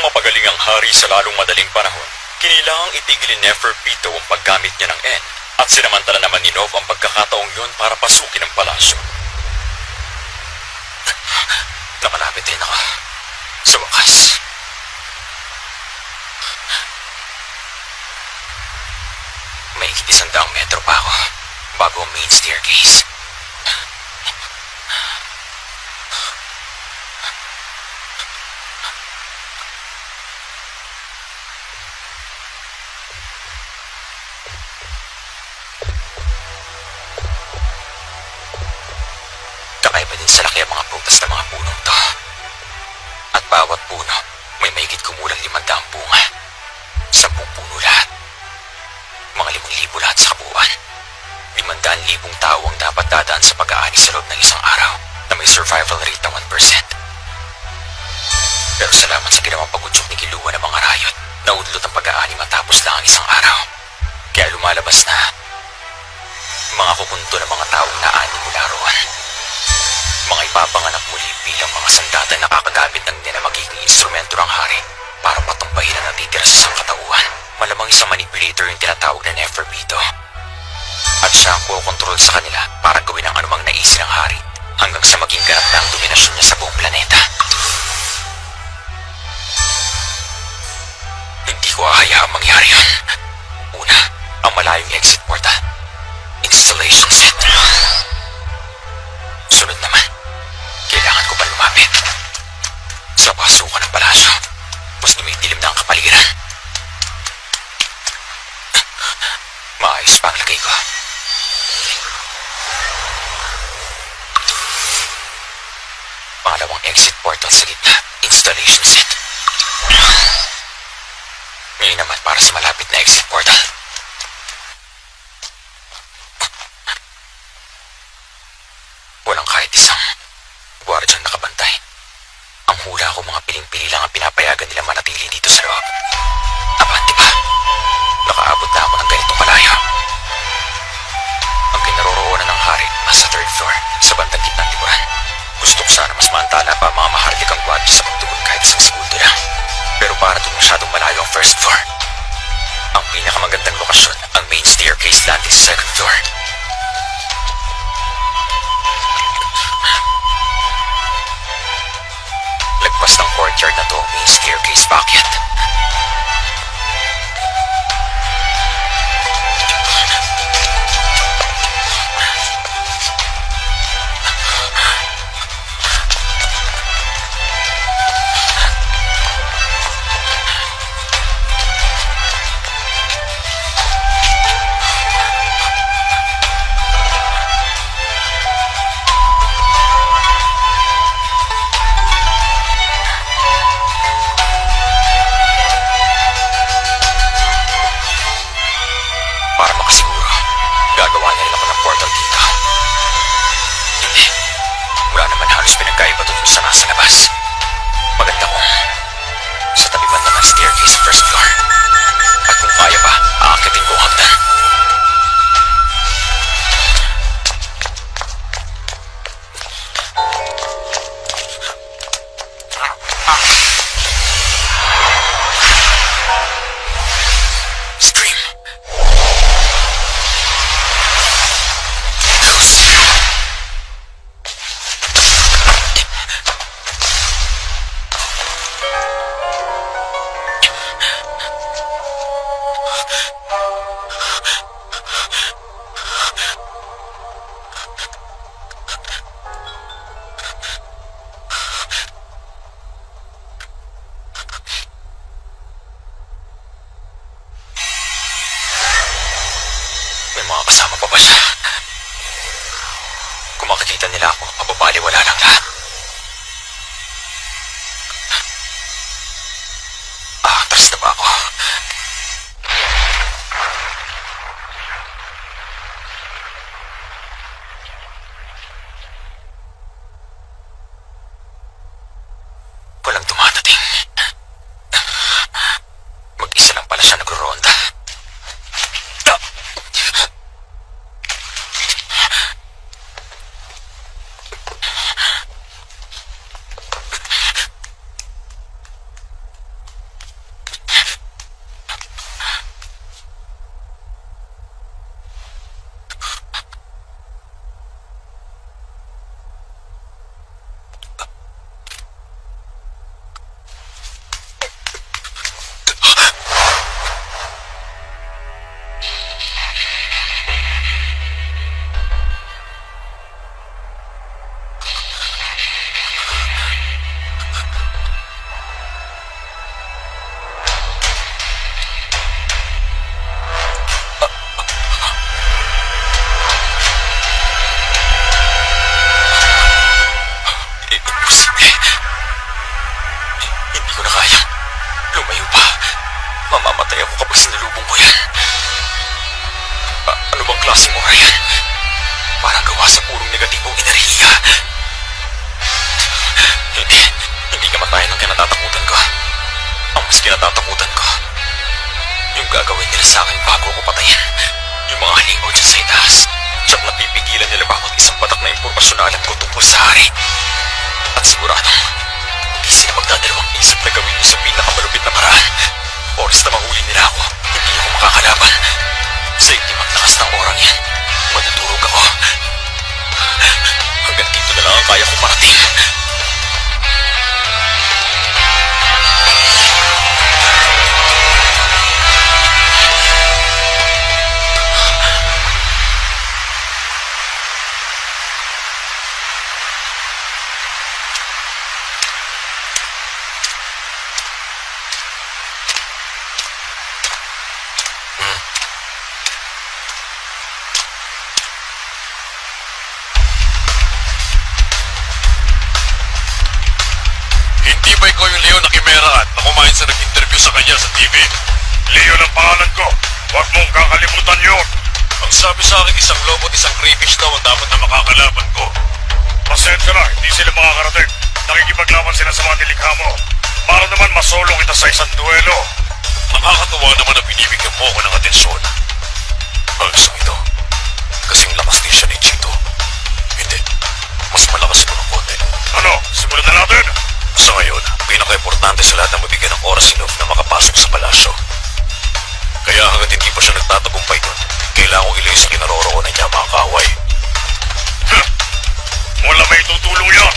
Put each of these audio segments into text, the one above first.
mapagaling ang hari sa lalong madaling panahon, kinilangang itigil ni Neferpito ang paggamit niya ng N at sinamantala naman ni Nov ang pagkakataong yun para pasukin ang palasyo. Nakalapit rin ako. Sa wakas. May 100 metro pa ako bago ang main staircase. Kakaiba din sa laki ang mga prutas ng mga punong to. At bawat puno, may mahigit kumulang 500 bunga. 10 puno lahat. Mga 5,000 lahat sa kabuuan. 500,000 tao ang dapat dadaan sa pag-aani sa loob ng isang araw na may survival rate ng 1%. Pero salamat sa ginawang pagutsok ni Kilua ng mga rayot, naudlot ang pag-aani matapos lang ang isang araw. Kaya lumalabas na mga kukunto ng mga taong naani mula roon. Mga ipapanganak muli bilang mga sandata na kakagamit ng nila magiging instrumento ng hari para patumbahin ang natitira sa sangkatauhan. Malamang isang manipulator yung tinatawag na Neferpito. At siya ang kukontrol sa kanila para gawin ang anumang naisin ng hari hanggang sa maging ganap na ang dominasyon niya sa buong planeta. Hindi ko hahayaang mangyari yun. Una, ang malayong exit portal. Installation set. Sunod naman, kailangan ko pa lumapit sa pasukan ng palasyo. Mas dumidilim na ang kapaligiran. Maayos pa ang lagay ko. Pangalawang exit portal sa gitna. Installation set. Ngayon naman para sa malapit na exit portal. Walang kahit isang gwardyang nakabantay. Ang hula ko mga piling-pili lang ang pinapayagan nila manatili dito sa loob. Abante pa. Nakaabot na ako ng ganitong kalayo. Ang kinaroroonan ng hari nasa 3rd floor sa bandang gitnang liburan. Gusto ko sana mas maantala pa ang mga maharlikang gwardiya sa pagtugon kahit isang segundo lang. Pero para doon masyadong malayo ang 1st floor. Ang pinakamagandang lokasyon, ang main staircase landing sa 2nd floor. Lagpas ng courtyard na to ang main staircase paakyat. Para makasiguro, gagawa na rin ako ng portal dito. Hindi. Wala naman halos pinagkaiba doon sa nasa labas. Maganda kung sa tabi banda ng staircase sa 1st floor. At kung kaya pa, aakitin ko ang hagdan. Scream. May mga kasama pa ba siya? Kung makikita nila ako, mababaliwala lang lahat. Atras na ba ako? Walang dumadating. Mag-isa lang pala siya nagro-ronda. gagawin nila sa akin bago ko patayin? Yung mga halimaw dyan sa itaas. Tsak napipigilan nila bawat isang patak na impormasyon na alam ko tungkol sa hari. At siguradong hindi sila magdadalawang isip na gawin yun sa pinakamalupit na paraan. Oras na mahuli nila ako, hindi ako makakalaban. Sa itimang lakas ng orang yan, matutulog ako. Hanggang dito na lang ang kaya kong marating. Hindi ba ikaw yung Leo na Kimera at na kumain sa nag-interview sa kanya sa TV? Leo ang pangalan ko. Huwag mong kakalimutan yun. Ang sabi sa akin, isang lobo at isang crayfish daw ang dapat na makakalaban ko. Pasensya na, hindi sila makakarating. Nakikipaglaban sila sa mga nilikha mo. Para naman masolo kita sa isang duelo. Nakakatuwa naman na binibigyan mo ako ng atensyon. Ang isang ito, kasing lakas din siya ni Chito. Hindi, mas malakas ito ng konti. Ano, simulan na natin? Sa ngayon, pinaka-importante sa lahat na mabigyan ng oras si Love na makapasok sa palasyo. Kaya hanggat hindi pa siya nagtatagumpay doon, kailangan ko ilayo sa kinaroroonan niya mga kaaway. Wala may tutulong yan!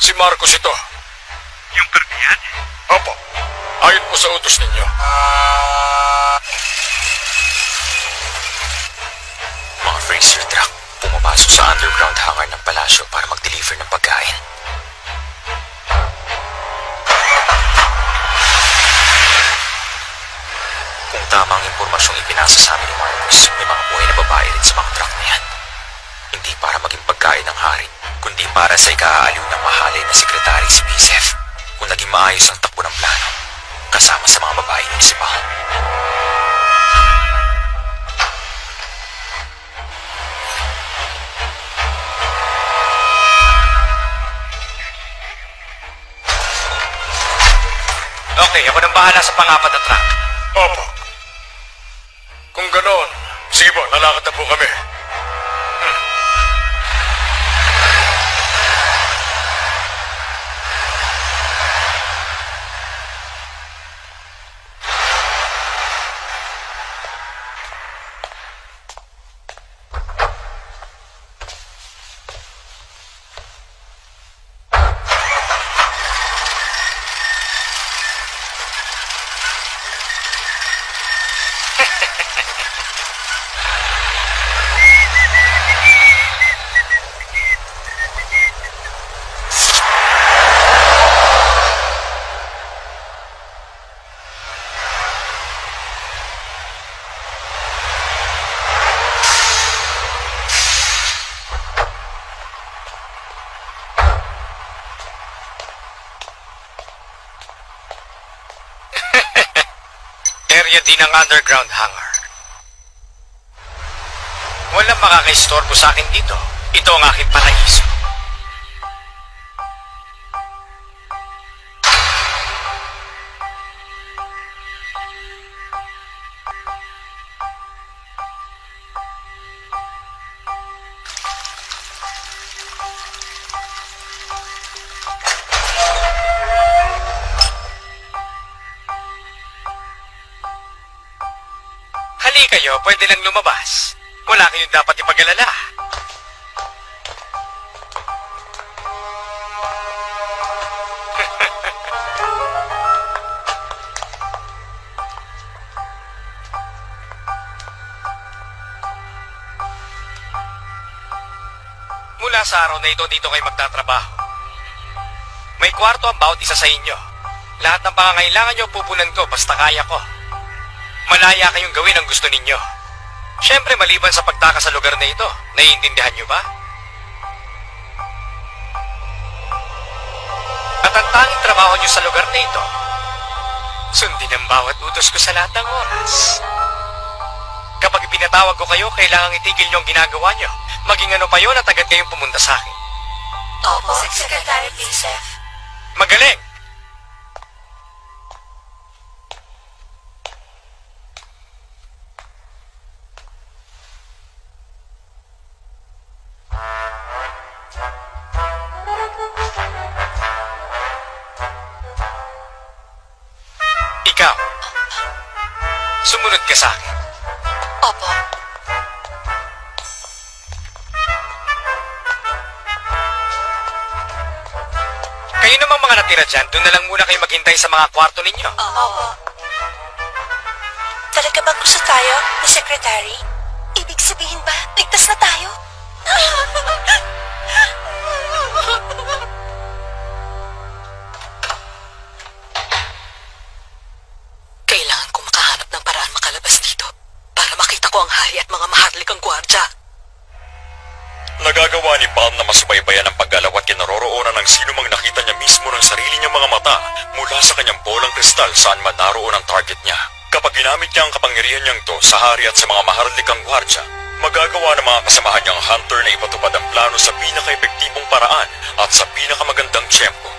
Si Marcos ito. Yung karbiyan? Opo. Ayon po sa utos ninyo. Mga freezer truck, pumapasok sa underground hangar ng palasyo para mag-deliver ng pagkain. Kung tama ang impormasyong ipinasa sa amin ni Marcos, may mga buhay na babae rin sa mga truck na yan. Hindi para maging pagkain ng hari, kundi para sa ikaaaliw ng mahalay na sekretary si Pisef kung naging maayos ang takbo ng plano, kasama sa mga babae munisipal. Okay, ako nang bahala sa pang-apat na truck. Opo. Kung ganoon, sige po, lalakad na po kami. Area din ng underground hangar. Walang makakaistorbo sa akin dito. Ito ang aking paraiso. kayo, pwede lang lumabas. Wala kayong dapat ipag-alala. Mula sa araw na ito, dito kayo magtatrabaho. May kwarto ang bawat isa sa inyo. Lahat ng pangangailangan nyo pupunan ko basta kaya ko. Malaya kayong gawin ang gusto ninyo. Siyempre maliban sa pagtaka sa lugar na ito, naiintindihan nyo ba? At ang tanging trabaho nyo sa lugar na ito, sundin ang bawat utos ko sa lahat ng oras. Kapag ipinatawag ko kayo, kailangang itigil nyo ang ginagawa nyo. Maging ano pa yun at agad kayong pumunta sa akin. Opo, Secretary Joseph. Magaling! Ikaw, sumunod ka sa akin. Opo. Kayo namang mga natira dyan, doon na lang muna kayo maghintay sa mga kwarto ninyo. Opo. Talaga bang gusto tayo ni Secretary? Ibig sabihin ba, ligtas na tayo? Kailangan ko makahanap ng paraan makalabas dito para makita ko ang hari at mga maharlikang gwardya. Nagagawa ni Palm na masubaybayan ang paggalaw at kinaroroonan ng sino mang nakita niya mismo ng sarili niyang mga mata mula sa kanyang bolang kristal saan man naroon ang target niya. Kapag ginamit niya ang kapangyarihan niyang to sa hari at sa mga maharlikang gwardya, magagawa ng mga kasamahan niyang hunter na ipatupad ang plano sa pinaka-epektibong paraan at sa pinakamagandang tiyempo.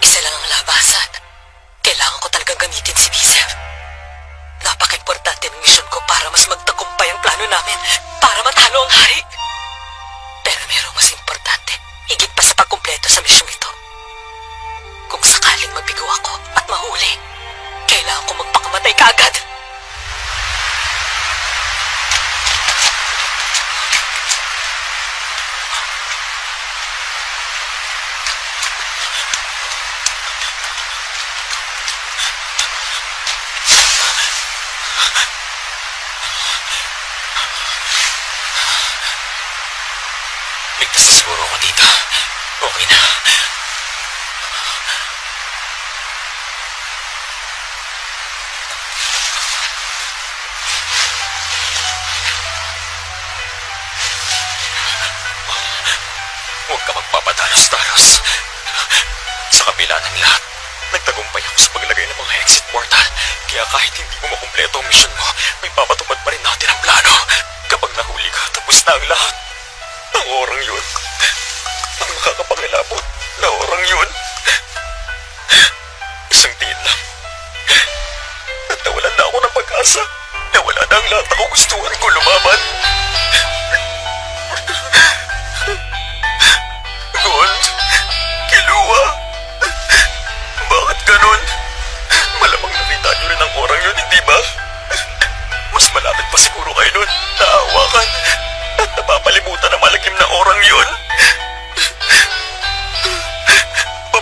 Isa lang ang labasan. Kailangan ko talagang gamitin si Bisef. Napaka-importante ng misyon ko para mas magtagumpay ang plano namin para matalo ang hari. Pero merong mas importante, higit pa sa pagkumpleto sa misyon ito. Kung sakaling mabigo ako at mahuli, kailangan ko magpakamatay kaagad. Ligtas na siguro ako dito. Okay na. Huwag ka magpapadalos-dalos. Sa kabila ng lahat, nagtagumpay ako sa paglagay ng mga exit portal. Kaya kahit hindi mo makumpleto ang mission mo, may papatupad pa rin natin ang plano. Kapag nahuli ka, tapos na ang lahat. Ang orang yun. Ang nakakapangilabot na orang yun. Isang tingin lang. At nawalan na ako ng pag-asa. Nawala na ang lahat ako gustuhan ko lumaban. Gond, Kilua, bakit ganun? Malamang nakita niyo rin ang orang yun, hindi ba? Mas malapit pa siguro kayo nun. Naawakan at napapalimutan ang malagim na orang yun.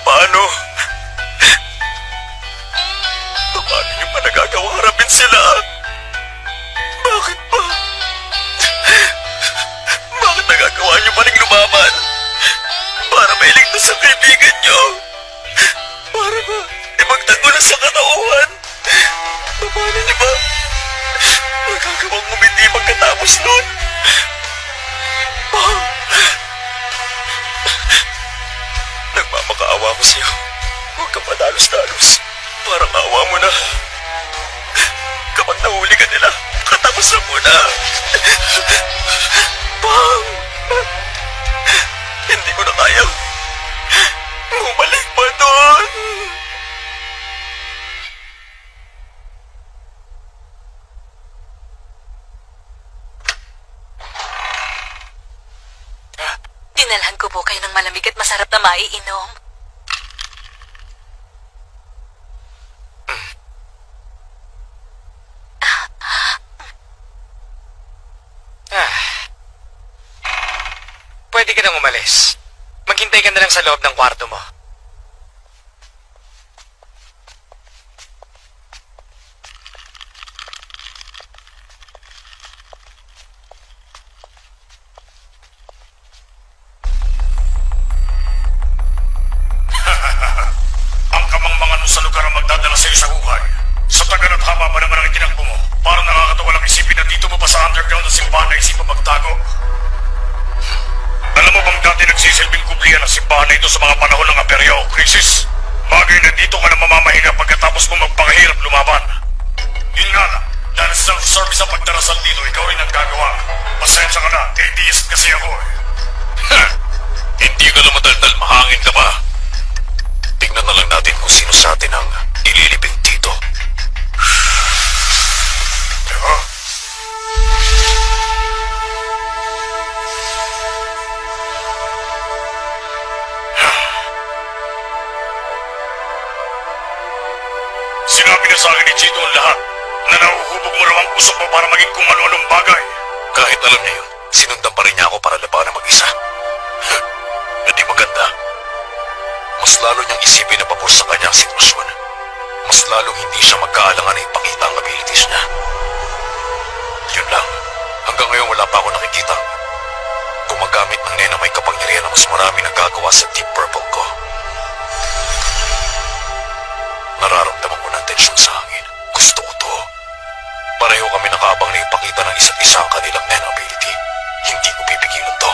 Paano? Paano niyo pa nagagawa harapin sila? Bakit pa? Bakit nagagawa niyo pa rin lumaban? Para mailigtas ang kaibigan niyo? Para ba ipagtanggol sa katauhan? Paano niyo ba magagawang umiti pagkatapos nun? Nagmamakaawa ko sa'yo. Huwag ka padalos-dalos. Parang awa mo na. Kapag nahuli ka nila, katapusan mo na. Pang! Hindi ko na kayang bumalik pa doon. Dinalhan ko po kayo ng malamig at masarap na maiinom. pwede ka nang umalis. Maghintay ka na lang sa loob ng kwarto mo. Ang kamangmangan mo sa lugar ang magdadala sa iyo sa hukay. Sa tagal at haba pa naman ang itinakbo mo. Parang nakakatawa lang isipin na dito mo pa sa underground ng simbahan na isipan magtago. Alam mo bang dati nagsisilbing kublihan ng simbahan na ito sa mga panahon ng aperya o krisis? Bagay na dito ka na mamamahinga pagkatapos mo magpangahirap lumaban. Yun nga lang, dahil self-service ang pagdarasal dito, ikaw rin ang gagawa. Pasensya ka na, atheist kasi ako eh. Hindi ka na madaldal, mahangin ka ba? Tingnan na lang natin kung sino sa atin ang ililibing dito. Diba? Sinabi na sa akin ni Chito ang lahat na nahuhubog mo raw ang usok mo para maging kung ano-anong bagay. Kahit alam niya yun, sinundan pa rin niya ako para labanan mag-isa. Hindi maganda. Mas lalo niyang isipin na pabor sa kanya ang sitwasyon. Mas lalong hindi siya magkaalangan na ipakita ang abilities niya. Yun lang. Hanggang ngayon wala pa ako nakikita. Gumagamit ng nena may kapangyarihan na mas marami nagagawa sa Deep Purple ko. Nararamdaman ko ng tensyon sa hangin. Gusto ko to. Pareho kami nakaabang na ipakita ng isa't isa ang kanilang nena ability. Hindi ko pipigilan to.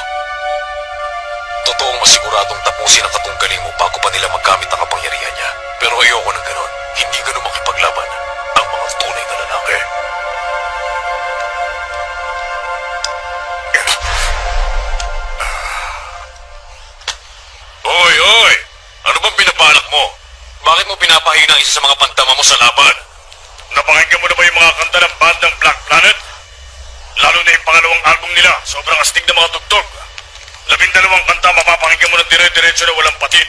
Totoong masiguradong tapusin ang katunggali mo bago pa nila maggamit ang kapangyarihan niya. Pero ayoko ng ganon. Hindi ganon makipaglaban ang mga tunay na lalaki. Hoy, hoy! Ano bang pinapanak mo? Bakit mo pinapahina ang isa sa mga pantama mo sa laban? Napakinggan mo na ba yung mga kanta ng bandang Black Planet? Lalo na yung pangalawang album nila, sobrang astig na mga tugtog. 12 kanta mapapakinggan mo ng dire-diretso na walang patid.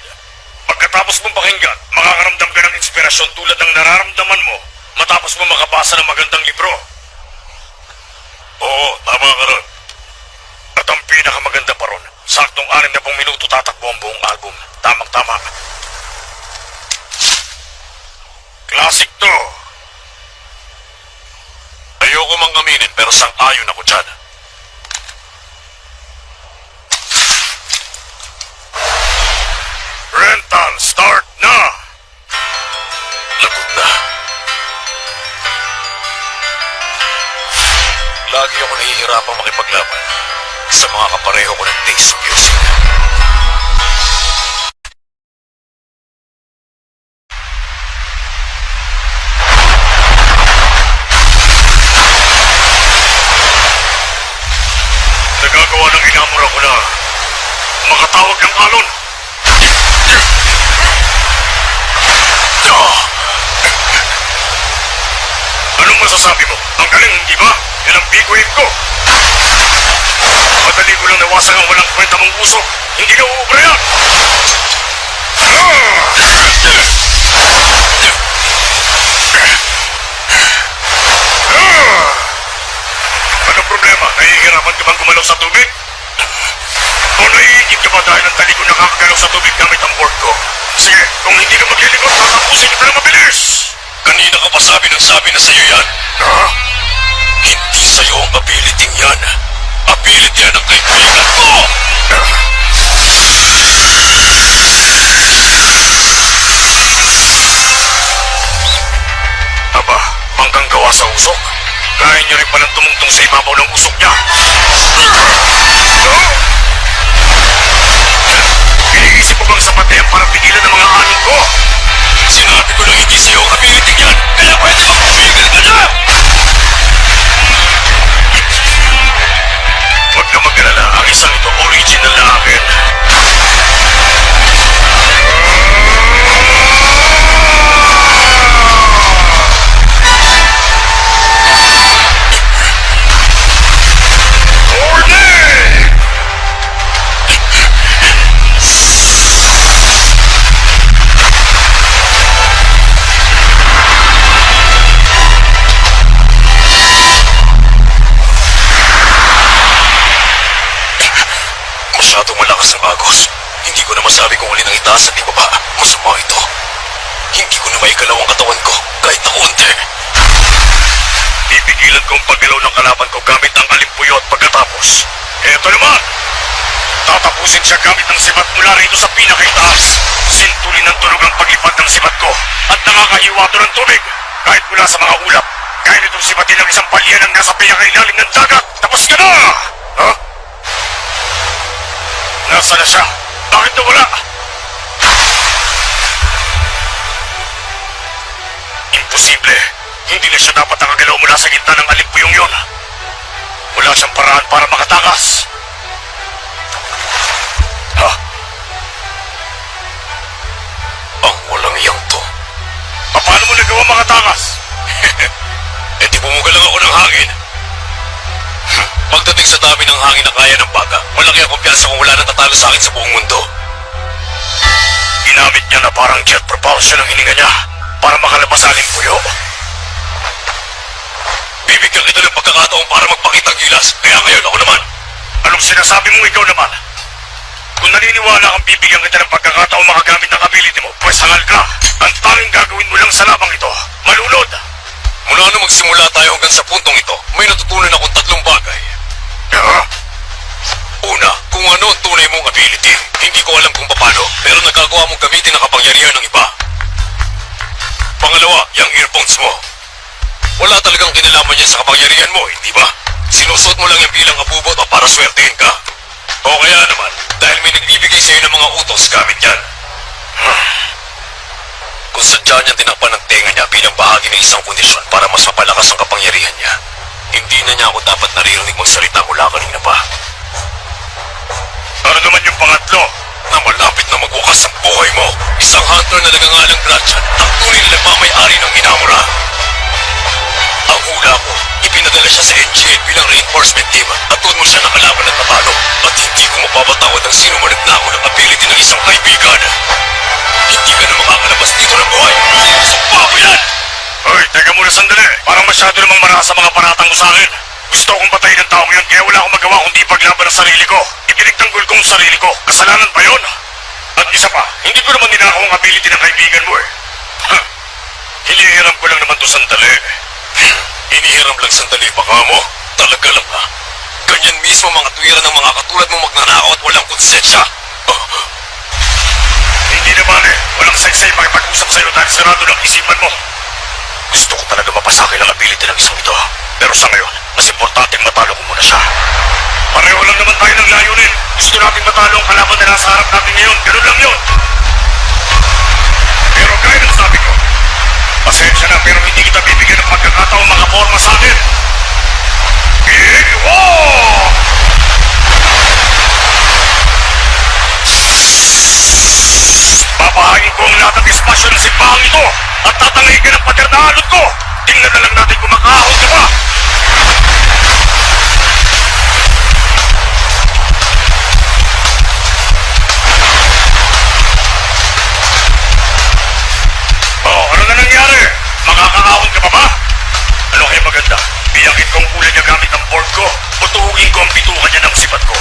Pagkatapos mong pakinggan, makakaramdam ka ng inspirasyon tulad ng nararamdaman mo matapos mo makabasa ng magandang libro. Oo, tama ka ron. At ang pinakamaganda pa ron, saktong 60 minuto tatakbo ang buong album. Tamang-tama. Classic to. Ayoko mang aminin pero sang-ayon ako dyan. Rental, start na! Lagot na. Lagi ako nahihirapang makipaglaban sa mga kapareho ko ng taste sa music. Nagagawa ng inamura ko na makatawag ng alon. Anong masasabi mo? Ang galing, hindi ba? Yan ang big wave ko. Madali ko lang nawasan ang walang kwenta mong usok. Hindi na uubra yan. Anong problema? Nahihirapan ka bang gumalaw sa tubig? O naiigit ka ba dahil ang tali ko nakakagalaw sa tubig gamit ang board ko? Sige, kung hindi ka maglilikot, tatapusin kita na mabilis! Kanina ka pa sabi na sa'yo yan. Ha? Hindi sa'yo ang ability yan. Ability yan ang kaibigan ko! Aba, manggang gawa sa usok. Kaya niyo rin palang tumungtong sa ibabaw ng usok niya. Iniisip mo bang sapat na yan para pigilan ang mga aning ko? Sinabi ko lang hindi sa'yo ang ability yan. Kaya pwede magpumigil ka na! Huwag ka mag-alala, ang isang ito original na akin. Order! Masyadong malakas ang agos. Hindi ko na masabi kung alin ang itaas at ibaba. Masama ito. Hindi ko na maikalaw ang katawan ko kahit na konti. Pipigilan ko ang paggalaw ng kalaban ko gamit ang alimpuyot pagkatapos. Eto naman! Tatapusin siya gamit ng sibat mula rito sa pinakaitaas. Sintulin ng tunog ang paglipad ng sibat ko at nakakahiwato ng tubig. Kahit mula sa mga ulap, kaya nitong sibatin ang isang balyan ang nasa pinakailalim ng dagat. Tapos ka na! Ha? Nasaan na siya? Bakit nawala? Imposible. Hindi na siya dapat nakagalaw mula sa gitna ng alimpuyong yon. Wala siyang paraan para makatakas. Ha? Ang walang iyang to. Paano mo nagawa makatakas? Eh di bumuga lang ako ng hangin. Pagdating sa dami ng hangin na kaya ng baga, malaki ang kumpiyansa kung wala nang tatalo sa akin sa buong mundo. Ginamit niya na parang jet propulsion ang hininga niya para makalabas sa alimpuyo. Bibigyan kita ng pagkakataon para magpakita ang gilas. Kaya ngayon ako naman. Anong sinasabi mo ikaw naman? Kung naniniwala kang bibigyan kita ng pagkakataon makagamit ng ability mo, pues hangal ka. Ang tanging gagawin mo lang sa labang ito, malunod. Mula nung magsimula tayo hanggang sa puntong ito, may natutunan akong tatlong bagay. Una, kung ano ang tunay mong ability. Hindi ko alam kung paano, pero nagagawa mong gamitin ang kapangyarihan ng iba. Pangalawa, yung earphones mo. Wala talagang kinalaman yan sa kapangyarihan mo, hindi ba? Sinusuot mo lang yung bilang abubot o para swertehin ka. O kaya naman, dahil may nagbibigay sa'yo ng mga utos gamit yan. Kung sadya niyang tinakpan ng tenga niya bilang bahagi ng isang kondisyon para mas mapalakas ang kapangyarihan niya, hindi na niya ako dapat naririnig magsalita mula kanina pa. Ano naman yung pangatlo? Na malapit na magwakas ang buhay mo. Isang hunter na nagangalang Gratchan, ang tunay na nagmamay-ari ng Inamura. Ang hula ko, ipinadala siya sa NGL bilang reinforcement team at doon mo siya nakalaban at natalo. At hindi ko mapapatawad ang sino man nagnako ng ability ng isang kaibigan. Hindi ka na makakalabas dito ng buhay. Sumpa ko yan! Hoy, teka muna sandali. Parang masyado namang marasa mga paratang mo sa akin. Gusto akong patayin ng taong yan kaya wala akong magawa kundi paglaban ang sarili ko. Ipinagtanggol ko ang sarili ko. Kasalanan ba yun? At isa pa, hindi ko naman ninakaw ang ability ng kaibigan mo eh. Hinihiram ko lang naman to sandali. Hinihiram lang sandali, baka mo? Talaga lang ha? Ganyan mismo mga tuwira ng mga katulad mong magnanakaw at walang konsensya. Hindi naman eh. Walang saysay makipag-usap sa'yo dahil sarado ng isipan mo. Gusto ko talaga mapasakil ang ability ng isang ito. Pero sa ngayon, mas importante matalo ko muna siya. Pareho lang naman tayo ng layunin. Gusto natin matalo ang kalaban na nasa harap natin ngayon. Ganun lang yun. Pero gaya ng sabi ko, pasensya na pero hindi kita bibigyan ng pagkakataon makaporma sa akin. Iwo! Papahangin ko ang lahat ng espasyo ng simbahang ito at tatangay ka ng pader na alot ko. Tingnan na lang natin kung makahahon ka ba. Oh, ano na nangyari? Makakaahon ka pa ba? Ano kaya maganda? Biyangin ko ang ulan niya gamit ang board ko o tuhugin ko ang bituka niya ng sipat ko.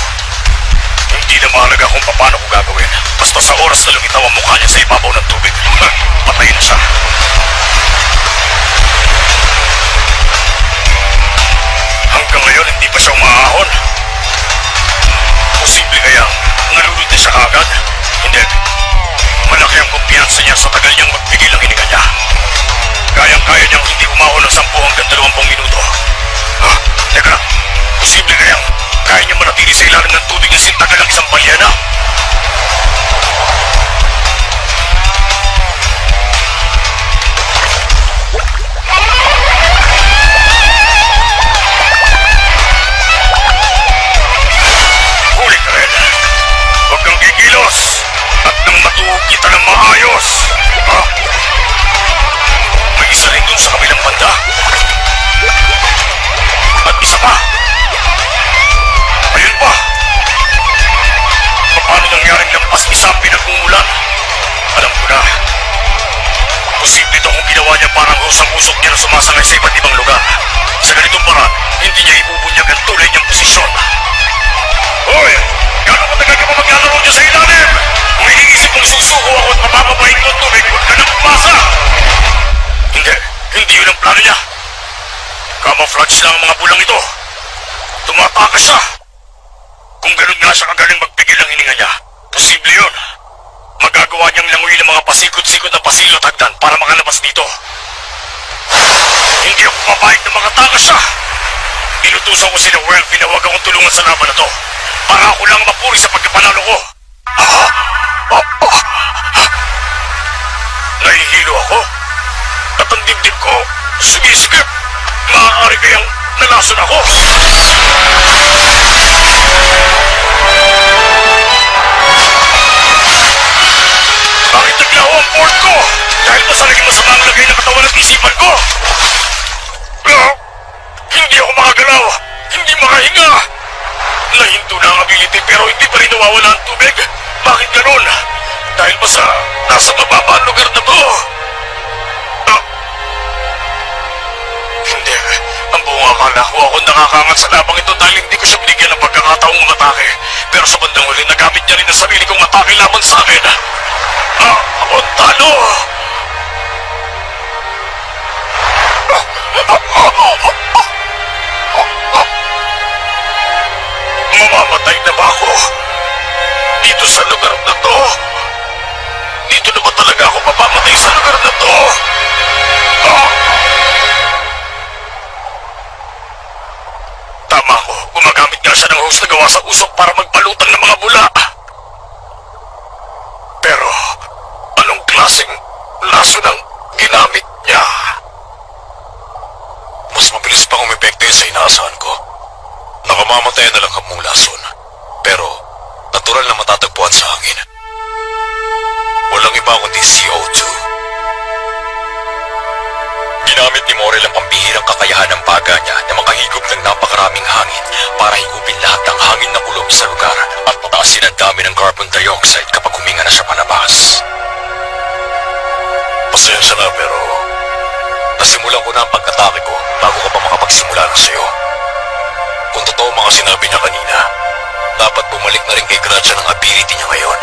Hindi na mahalaga kung paano ko gagawin. Basta sa oras na lumitaw ang mukha niya sa ibabaw ng tubig, patay na siya. Hanggang ngayon, hindi pa siya umahon. Posible kaya nalulod na siya agad? Hindi. Malaki ang kumpiyansa niya sa tagal niyang magpigil ang hininga niya. Kayang-kaya niyang hindi umahon ng 10 hanggang 20 minuto. Ha? Teka, posible kaya kaya niya manatili sa ilalim ng tubig na sintagal ang isang balyena? Huli ka rin. Huwag kang kikilos at nang matuhog kita ng maayos. Ha? May isa rin dun sa kabilang banda. At isa pa. Ayun pa. Paano nangyaring lampas isa ang pinag-uulan? Alam ko na. Posible ito kung ginawa niya parang usang-usok niya na sumasangay sa iba't ibang lugar. Sa ganitong paraan, hindi niya ibubunyag ang tulay niyang posisyon. Hoy! Gano'ng katagal ka Hindi yun ang plano niya. Camouflage lang ang mga bulang ito. Tumatakas siya. Kung ganun nga siya kagaling magpigil ng hininga niya, posible yun. Magagawa niyang languyin ng mga pasikot-sikot na pasilyo at hagdan para makalabas dito. Hindi ako papayag na mga takas siya. Inutusan ko sila Werfi na huwag akong tulungan sa laban na to para ako lang mapuri sa pagkapanalo ko. Nahihilo ako at ang dibdib ko sumisikip. Maaari kayang nalason ako. Bakit naglaho ang board ko? Dahil ba sa naging masama ang lagay ng katawan at isipan ko? Hindi ako makagalaw. Hindi makahinga. Nahinto na ang ability pero hindi pa rin nawawala ang tubig. Bakit ganun? Dahil ba sa nasa mababa ang lugar na to? Hindi. Ang buong akala ko ako nakakangat sa labang ito dahil hindi ko siya binigyan ng pagkakataong umatake. Pero sa bandang huli, nagamit niya rin ang sarili kong atake laban sa akin. Ako talo! Mamamatay na ba ako? Dito sa lugar na to? Dito na ba talaga ako mamamatay sa lugar na to? Tama ko. Gumagamit nga siya ng hose na gawa sa usok para magpalutang ng mga bula. Pero, anong klaseng laso ng ginamit niya? Mas mabilis pa umepekto yun sa inaasahan ko. Nakamamatay na lang ang lason. Pero, natural na matatagpuan sa hangin. Walang iba kundi CO2. Ginamit ni Morel ang pambihirang kakayahan ng baga niya na makahigop ng napakaraming hangin para higupin lahat ng hangin na kulog sa lugar at pataasin ang dami ng carbon dioxide kapag huminga na siya palabas. Pasensya na pero nasimulan ko na ang pag-atake ko bago ka pa makapagsimula na sa'yo. Kung totoo mga sinabi niya kanina, dapat bumalik na rin kay Grazia ng ability niya ngayon.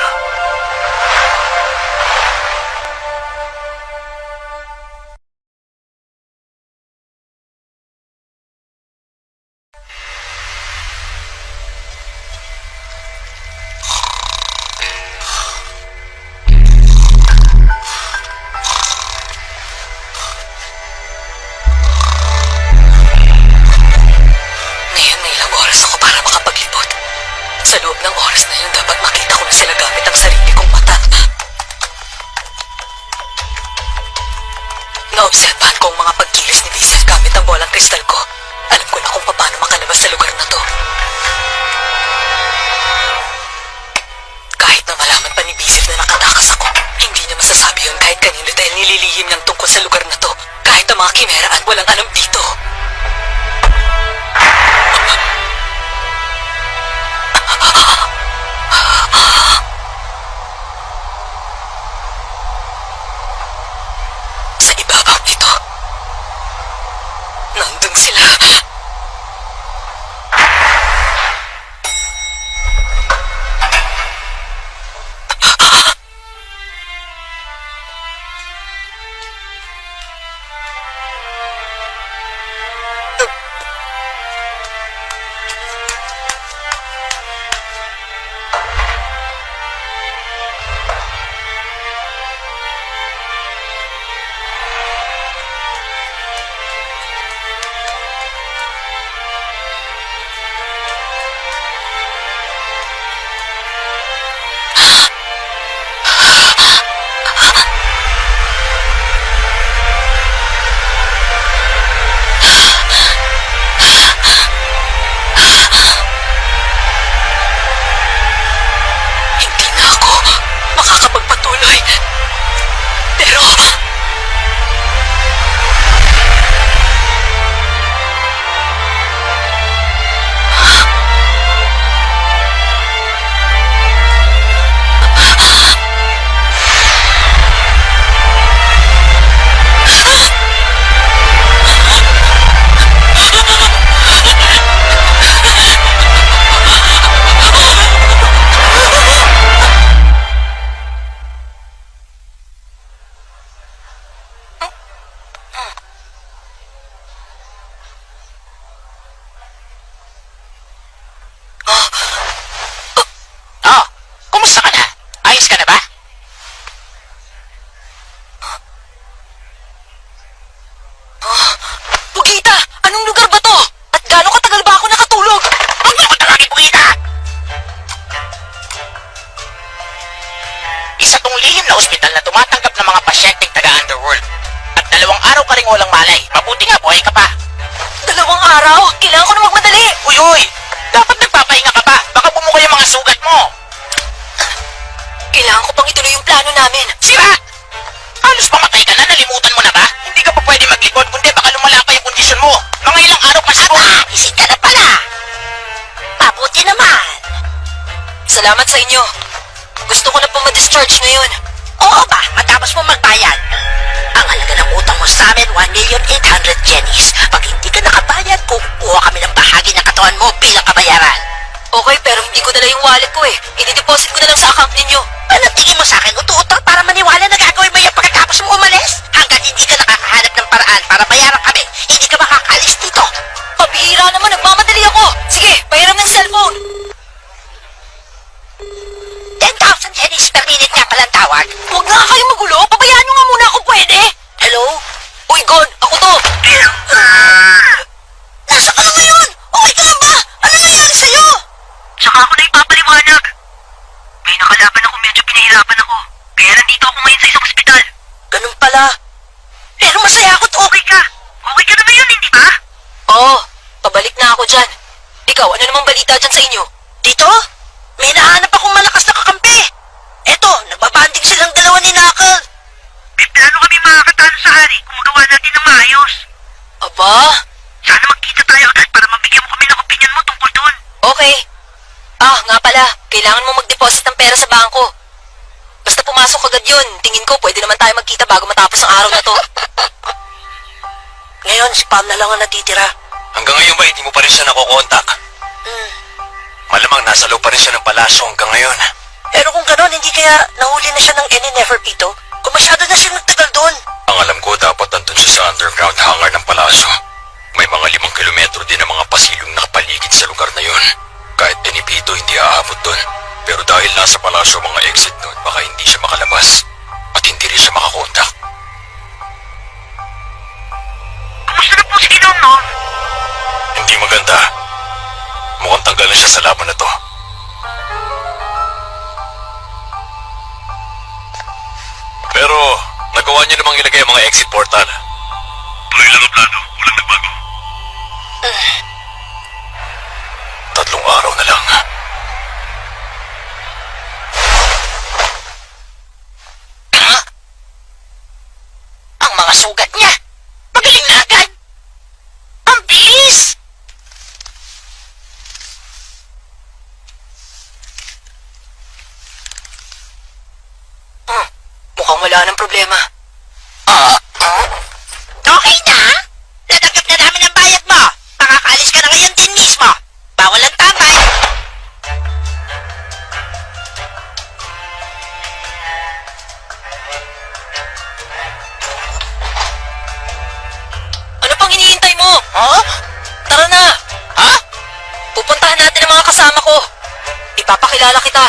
Ngayon may ilang oras ako para makapaglibot. Sa loob ng oras na yun, dapat makita ko na sila gamit ang sarili kong mata. Naobserbahan ko ang mga pagkilos ni Vincent gamit ang bolang kristal ko. Alam ko na kung paano makalabas sa lugar na to. Kahit na malaman pa ni Vincent na nakatakas ako, hindi niya masasabi yun kahit kanino dahil nililihim niyang tungkol sa lugar na to. Kahit ang mga kimeraan walang alam dito. Sa ibabaw nito, nandun sila. na ospital na tumatanggap ng mga pasyenteng taga-underworld. At 2 araw ka rin walang malay. Mabuti nga, buhay ka pa. 2 araw? Kailangan ko na magmadali. Uy! Dapat nagpapahinga ka pa. Baka bumuka yung mga sugat mo. Kailangan ko pang ituloy yung plano namin. Sira! Halos pamatay ka na, nalimutan mo na ba? Hindi ka pa pwede maglikod, kundi baka lumala pa yung kondisyon mo. Mga ilang araw pa siguro. Isip ka na pala. Mabuti naman. Salamat sa inyo. Gusto ko na po ma-discharge ngayon. Oo ba, matapos mo magbayad. Ang halaga ng utang mo sa amin, 1,800,000 jennies. Pag hindi ka nakabayad, kukuha kami ng bahagi ng katawan mo bilang kabayaran. Okay, pero hindi ko dala yung wallet ko eh. I-deposit ko na lang sa account ninyo. Ano tingin mo sa akin? Utu-utang para maniwala na gagawin mo yan pagkatapos mo umalis? Hanggat hindi ka nakakahanap ng paraan para bayaran kami, hindi ka makakaalis dito. Pabihira naman, nagmamadali ako. Sige, pahiram ng cellphone. 10,000 jennies per minute nga palang tawag. Huwag na kayo magulo. Pabayaan nyo nga muna kung pwede. Hello? Uy, Gon, ako to. Nasa ka na ngayon? Okay ka lang ba? Ano nangyari sa'yo? Saka ako na ipapaliwanag. May nakalaban ako, medyo pinahirapan ako. Kaya nandito ako ngayon sa isang ospital. Ganun pala. Pero masaya ako to. Okay ka? Okay ka na ba yun, hindi ba? Oo, pabalik na ako dyan. Ikaw, ano namang balita dyan sa inyo? Dito? May nahanap akong malakas na kakampi. Eto, nagbabanding silang dalawa ni Knuckle. May plano kami makakatalo sa hari kung magawa natin ng maayos. Aba, Sana magkita tayo agad para mabigyan mo kami ng opinion mo tungkol doon. okay. Nga pala, kailangan mo mag-deposit ng pera sa bangko. Basta pumasok agad yun, tingin ko pwede naman tayo magkita bago matapos ang araw na to. Ngayon, si Pam na lang ang natitira. Hanggang ngayon ba, hindi mo pa rin siya nakokontak? Malamang nasa loob pa rin siya ng palasyo hanggang ngayon. Pero kung gano'n, hindi kaya nahuli na siya ng Eni Neferpito? Kung masyado na siyang nagtagal doon. Ang alam ko, dapat nandun siya sa underground hangar ng palasyo. May mga 5 kilometro din ang mga pasilong nakapaligid sa lugar na yun. Kahit pinipito, hindi aabot doon. Pero dahil nasa palasyo ang mga exit doon, baka hindi siya makalabas. At hindi rin siya makakontak. Kumusta na po si Ginong, no? Hindi maganda. Mukhang tanggal na siya sa laban na to. Pero, nagawa niya namang ilagay ang mga exit portal. Tuloy lang ang plano. Walang nagbago. 3 araw na lang. Ang mga sugat niya. Magaling na agad. Ang bilis! Mukhang wala ng problema. Okay na? Natanggap na namin ang bayad mo. Makakaalis ka na ngayon din mismo. Bawal ang tambay. Ano pang hinihintay mo? Oh? Tara na! Ha? Pupuntahan natin ang mga kasama ko. Ipapakilala kita.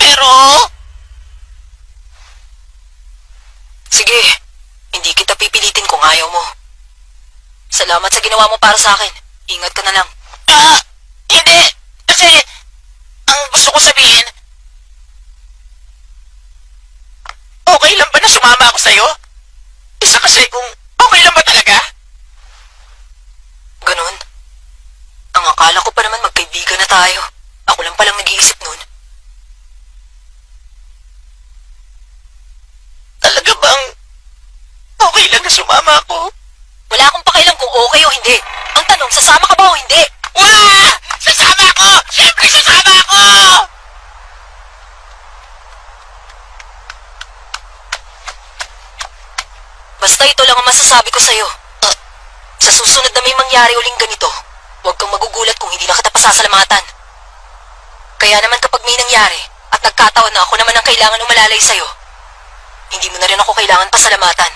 Pero... Sige, hindi kita pipilitin kung ayaw mo. Salamat sa ginawa mo para sa akin. Ingat ka na lang. Hindi. Kasi... Ang gusto ko sabihin... Okay lang ba na sumama ako sa'yo? Isa kasi kung... Okay lang ba talaga? Ganon. Ang akala ko pa naman magkaibigan na tayo. Ako lang palang nag-iisip nun. Talaga bang... Okay lang na sumama ako? Wala akong pakialam kung okay o hindi. Ang tanong, sasama ka ba o hindi? Wah! Sasama ako! Siyempre sasama ako! Basta ito lang ang masasabi ko sa'yo. Sa susunod na may mangyari uling ganito, huwag kang magugulat kung hindi na kita pasasalamatan. Kaya naman kapag may nangyari at nagkataon na ako naman ang kailangan umalalay sa'yo, hindi mo na rin ako kailangan pasalamatan.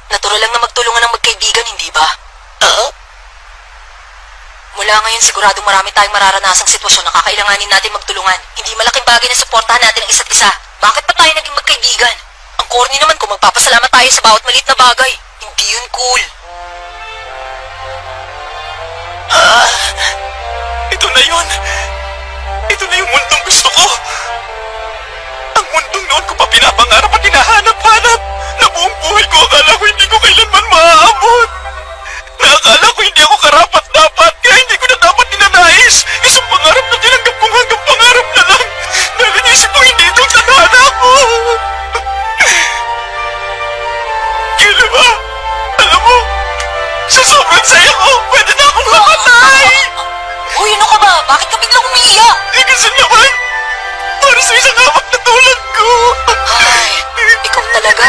Natural lang na magtulungan ng magkaibigan, hindi ba? Oo. Mula ngayon siguradong marami tayong mararanasang sitwasyon na kakailanganin natin magtulungan. Hindi malaking bagay na suportahan natin ang isa't isa. Bakit pa tayo naging magkaibigan? Ang corny naman kung magpapasalamat tayo sa bawat maliit na bagay. Hindi yun cool. Ito na yun. noon ko pa pinapangarap at hinahanap-hanap. Na buong buhay ko akala ko hindi ko kailanman maaabot. Nakakala ko hindi ako karapat-dapat, kaya hindi ko na dapat ninanais. Isang pangarap na tinanggap kong hanggang pangarap na lang. Dahil inisip ko hindi itong tadhana ko. Kailanman, alam mo, sa sobrang saya ko, pwede na akong mamatay. Uy, ano ka ba? Bakit ka biglang umiiyak? Eh kasi naman, para sa isang hamak na tulad ko. Ay, ikaw talaga.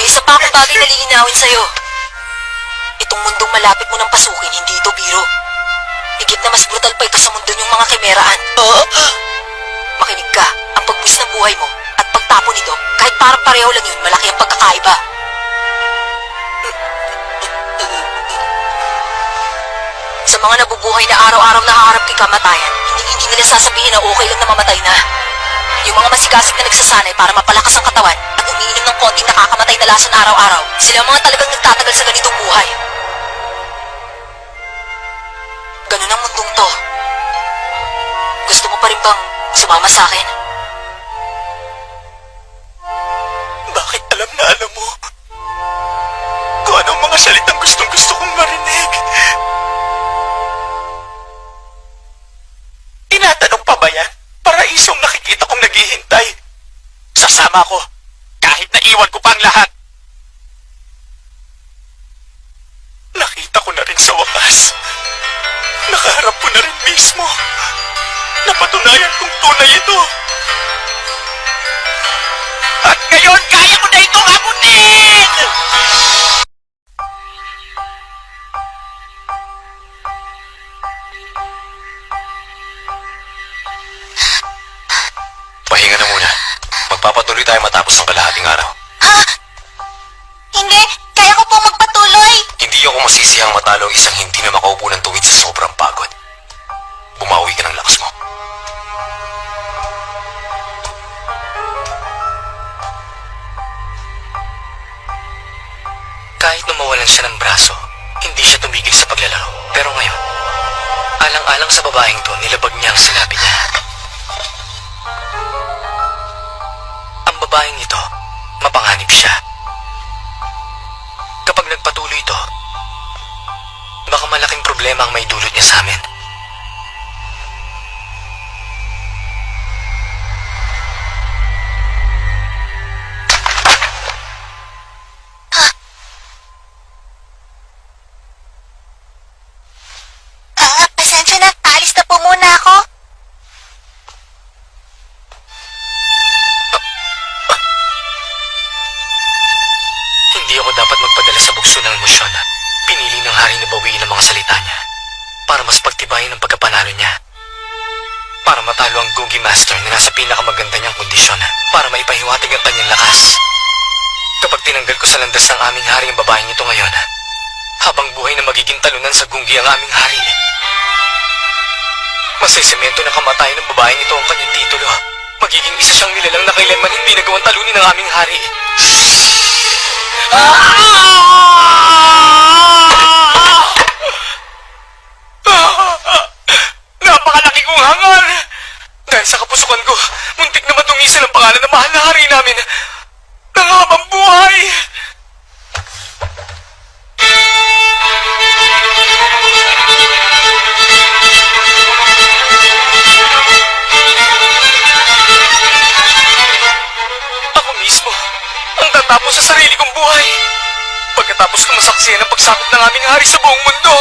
May isa pa akong bagay na lilinawin sa'yo. Itong mundong malapit mo nang pasukin, hindi ito biro. Higit na mas brutal pa ito sa mundo niyong mga kimeraan. Makinig ka, ang pagbuwis ng buhay mo at pagtapon nito, kahit parang pareho lang yun, malaki ang pagkakaiba. Sa mga nabubuhay na araw-araw nakaharap kay kamatayan, hindi nila sasabihin na okay lang na mamatay na. Yung mga masigasig na nagsasanay para mapalakas ang katawan at umiinom ng konting nakakamatay na lason araw-araw, sila ang mga talagang nagtatagal sa ganitong buhay. Ganun ang mundong to. Gusto mo pa rin bang sumama sa akin? Bakit alam na alam mo? Kung anong mga salitang gustong-gusto kong marinig. Tinatanong pa ba yan? Paraisong nakikita kong naghihintay. Sasama ko, kahit na iwan ko pa ang lahat. Nakita ko na rin sa wakas. Nakaharap ko na rin mismo. Napatunayan kong tunay ito. At ngayon, kaya ko na itong abutin! Pahinga na muna. Magpapatuloy tayo matapos ang kalahating araw. Hindi, kaya ko po magpatuloy. Hindi ako masisihang matalo ang isang hindi na makaupo ng tuwid sa sobrang pagod. Bumawi ka ng lakas mo. Kahit na mawalan siya ng braso, hindi siya tumigil sa paglalaro. Pero ngayon, alang-alang sa babaeng to, nilabag niya ang sinabi niya. Ang babaeng ito, mapanganib siya. Kapag nagpatuloy ito, baka malaking problema ang may dulot niya sa amin. Pasensya na, alis na po muna ako. Hindi ako dapat magpadala sa bugso ng emosyon. Pinili ng hari na bawiin ang mga salita niya para mas pagtibayin ang pagkapanalo niya. Para matalo ang Gungi Master na nasa pinakamaganda niyang kondisyon para maipahiwatig ang kanyang lakas. Kapag tinanggal ko sa landas ng aming hari ang babaeng ito ngayon, habang buhay na magiging talunan sa Gungi ang aming hari, masisemento na kamatayan ng babaeng ito ang kanyang titulo. Magiging isa siyang nilalang na kailanman hindi nagawang talunin ng aming hari. Napakalaki kong hangal! Dahil sa kapusukan ko, muntik na matungisan ang pangalan ng mahal na hari namin ng habang buhay! Ako mismo ang tatapos sa sarili kong buhay pagkatapos ko masaksihan ang pagsapit ng aming hari sa buong mundo.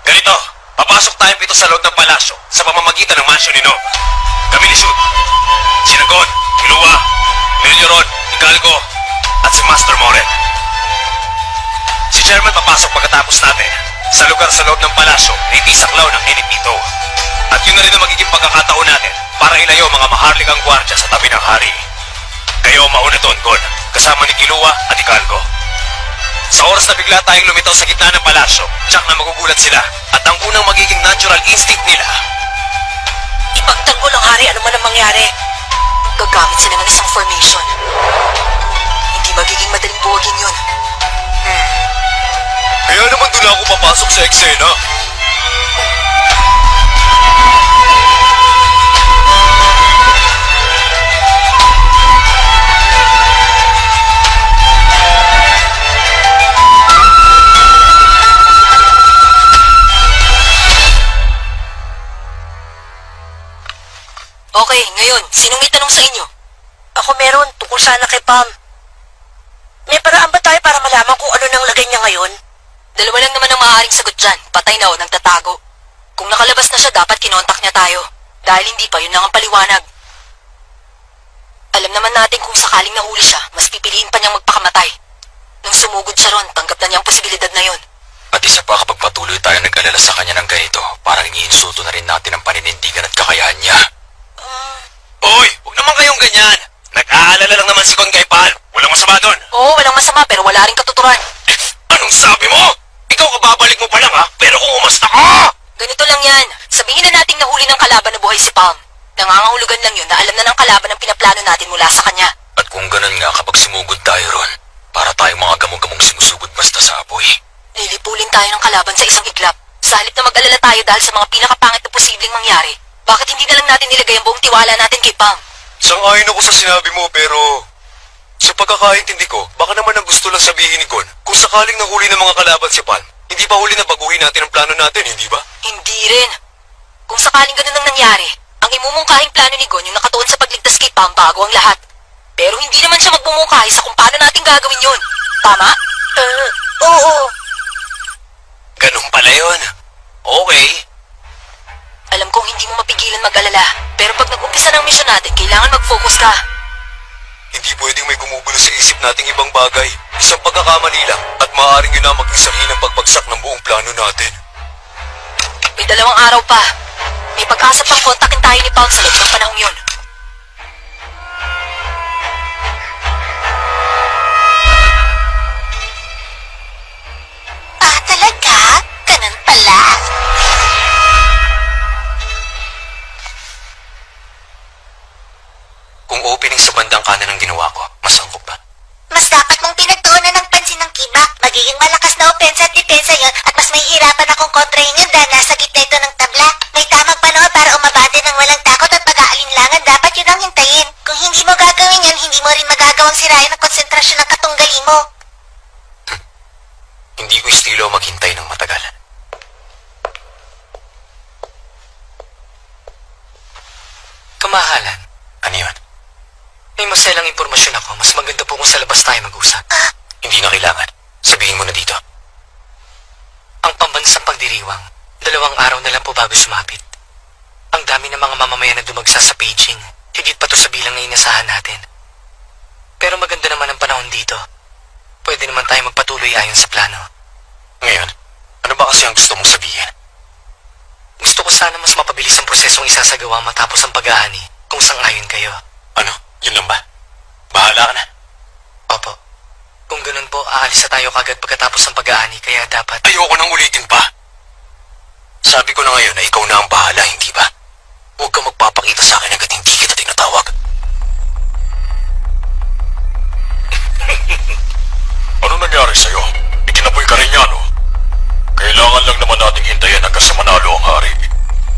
Ganito, papasok tayong pito sa loob ng palasyo sa pamamagitan ng mansyon ni No. Kami ni Shun, Sinagon, Kilua, Melioron, Hidalgo, at si Master Moren. Si Chairman papasok pagkatapos natin sa lugar sa loob ng palasyo na itisaklaw ng Enipito. At yun na rin ang magiging pagkakataon natin para ilayo mga maharlikang gwardya sa tabi ng hari. Kayo mauna doon, Gon, kasama ni Kilua at Hidalgo. Sa oras na bigla tayong lumitaw sa gitna ng palasyo, tiyak na magugulat sila at ang unang magiging natural instinct nila. Ipagtanggol ang hari ano man ang mangyari. Gagamit sila ng isang formation. Hindi magiging madaling buwagin yun. Kaya naman doon ako papasok sa eksena. Okay, ngayon, sinong may tanong sa inyo? Ako meron, tungkol sana kay Pam. May paraan ba tayo para malaman kung ano nang lagay niya ngayon? Dalawa lang naman ang maaaring sagot dyan. Patay na o nagtatago. Kung nakalabas na siya, dapat kinontak niya tayo. Dahil hindi pa, yun lang ang paliwanag. Alam naman natin kung sakaling nahuli siya, mas pipiliin pa niyang magpakamatay. Nung sumugod siya ron, tanggap na niya ang posibilidad na yun. At isa pa kapag patuloy tayo nag-alala sa kanya ng ganito, parang iniinsulto na rin natin ang paninindigan at kakayahan niya. Hoy, huwag naman kayong ganyan. Nag-aalala lang naman si Con kay Pal. Walang masama doon. Oo, walang masama pero wala rin katuturan. Anong sabi mo? Ikaw kababalik mo pa lang ha? Pero kung umasta ka! Ganito lang yan. Sabihin na nating nahuli ng kalaban na buhay si Palm. Nangangahulugan lang yun na alam na ng kalaban ang pinaplano natin mula sa kanya. At kung ganun nga kapag sumugod tayo ron, para tayong mga gamong-gamong simusugod basta sa apoy. Lilipulin tayo ng kalaban sa isang iglap. Sa halip na mag-alala tayo dahil sa mga pinakapangit na posibleng mangyari, bakit hindi na lang natin nilagay ang buong tiwala natin kay Palm? Sang-ayon ako sa sinabi mo pero... Sa pagkakaintindi ko, baka naman ang gusto lang sabihin ni Gon, kung sakaling nahuli ng mga kalaban si Palm, hindi pa huli na baguhin natin ang plano natin, hindi ba? Hindi rin. Kung sakaling ganun ang nangyari, ang imumungkahing plano ni Gon yung nakatuon sa pagligtas kay Palm bago ang lahat. Pero hindi naman siya magmumungkahi sa kung paano natin gagawin yun. Tama? Oo. Ganun pala yun. Okay. Alam kong hindi mo mapigilan mag-alala, pero pag nag-umpisa ng misyon natin, kailangan mag-focus ka. Hindi pwedeng may gumugulo sa isip nating ibang bagay. Isang pagkakamali lang at maaaring yun na maging sanhi ng pagbagsak ng buong plano natin. May 2 araw pa. May pag-asa pang kontakin tayo ni Palm sa loob ng panahong yun. Talaga? Ganun pala. Kung opening sa bandang kanan ang ginawa ko, masangkot ba? Mas dapat mong pinagtuunan ng pansin ng Kibak. Magiging malakas na opensa at depensa yun at mas mahihirapan akong kontrahin yun dahil nasa gitna ito ng tabla. May tamang panahon para umabante ng walang takot at pag-aalinlangan. Dapat yun ang hintayin. Kung hindi mo gagawin yan, hindi mo rin magagawang sirayan ang konsentrasyon ng katunggali mo. Hindi ko estilo maghintay ng matagal. Kamahalan, Ano yun? may maselang impormasyon ako. Mas maganda po kung sa labas tayo mag-usap. Hindi na kailangan. Sabihin mo na dito. Ang pambansang pagdiriwang, 2 araw na lang po bago sumapit. Ang dami ng mga mamamayan na dumagsa sa paging. Higit pa to sa bilang na inasahan natin. Pero maganda naman ang panahon dito. Pwede naman tayo magpatuloy ayon sa plano. Ngayon, ano ba kasi ang gusto mong sabihin? Gusto ko sana mas mapabilis ang prosesong isasagawa matapos ang pag-aani kung sang-ayon kayo. Ano? Yun lang ba? Bahala ka na. Opo. Kung ganun po, aalis na tayo kagad pagkatapos ng pag-aani kaya dapat... Ayoko nang ulitin pa. Sabi ko na ngayon na ikaw na ang bahala, hindi ba? Huwag kang magpapakita sa akin agad hindi kita tinatawag. Ano nangyari sa'yo? Ikinapoy ka rin yan, oh. Kailangan lang naman nating hintayin hanggang sa manalo ang hari.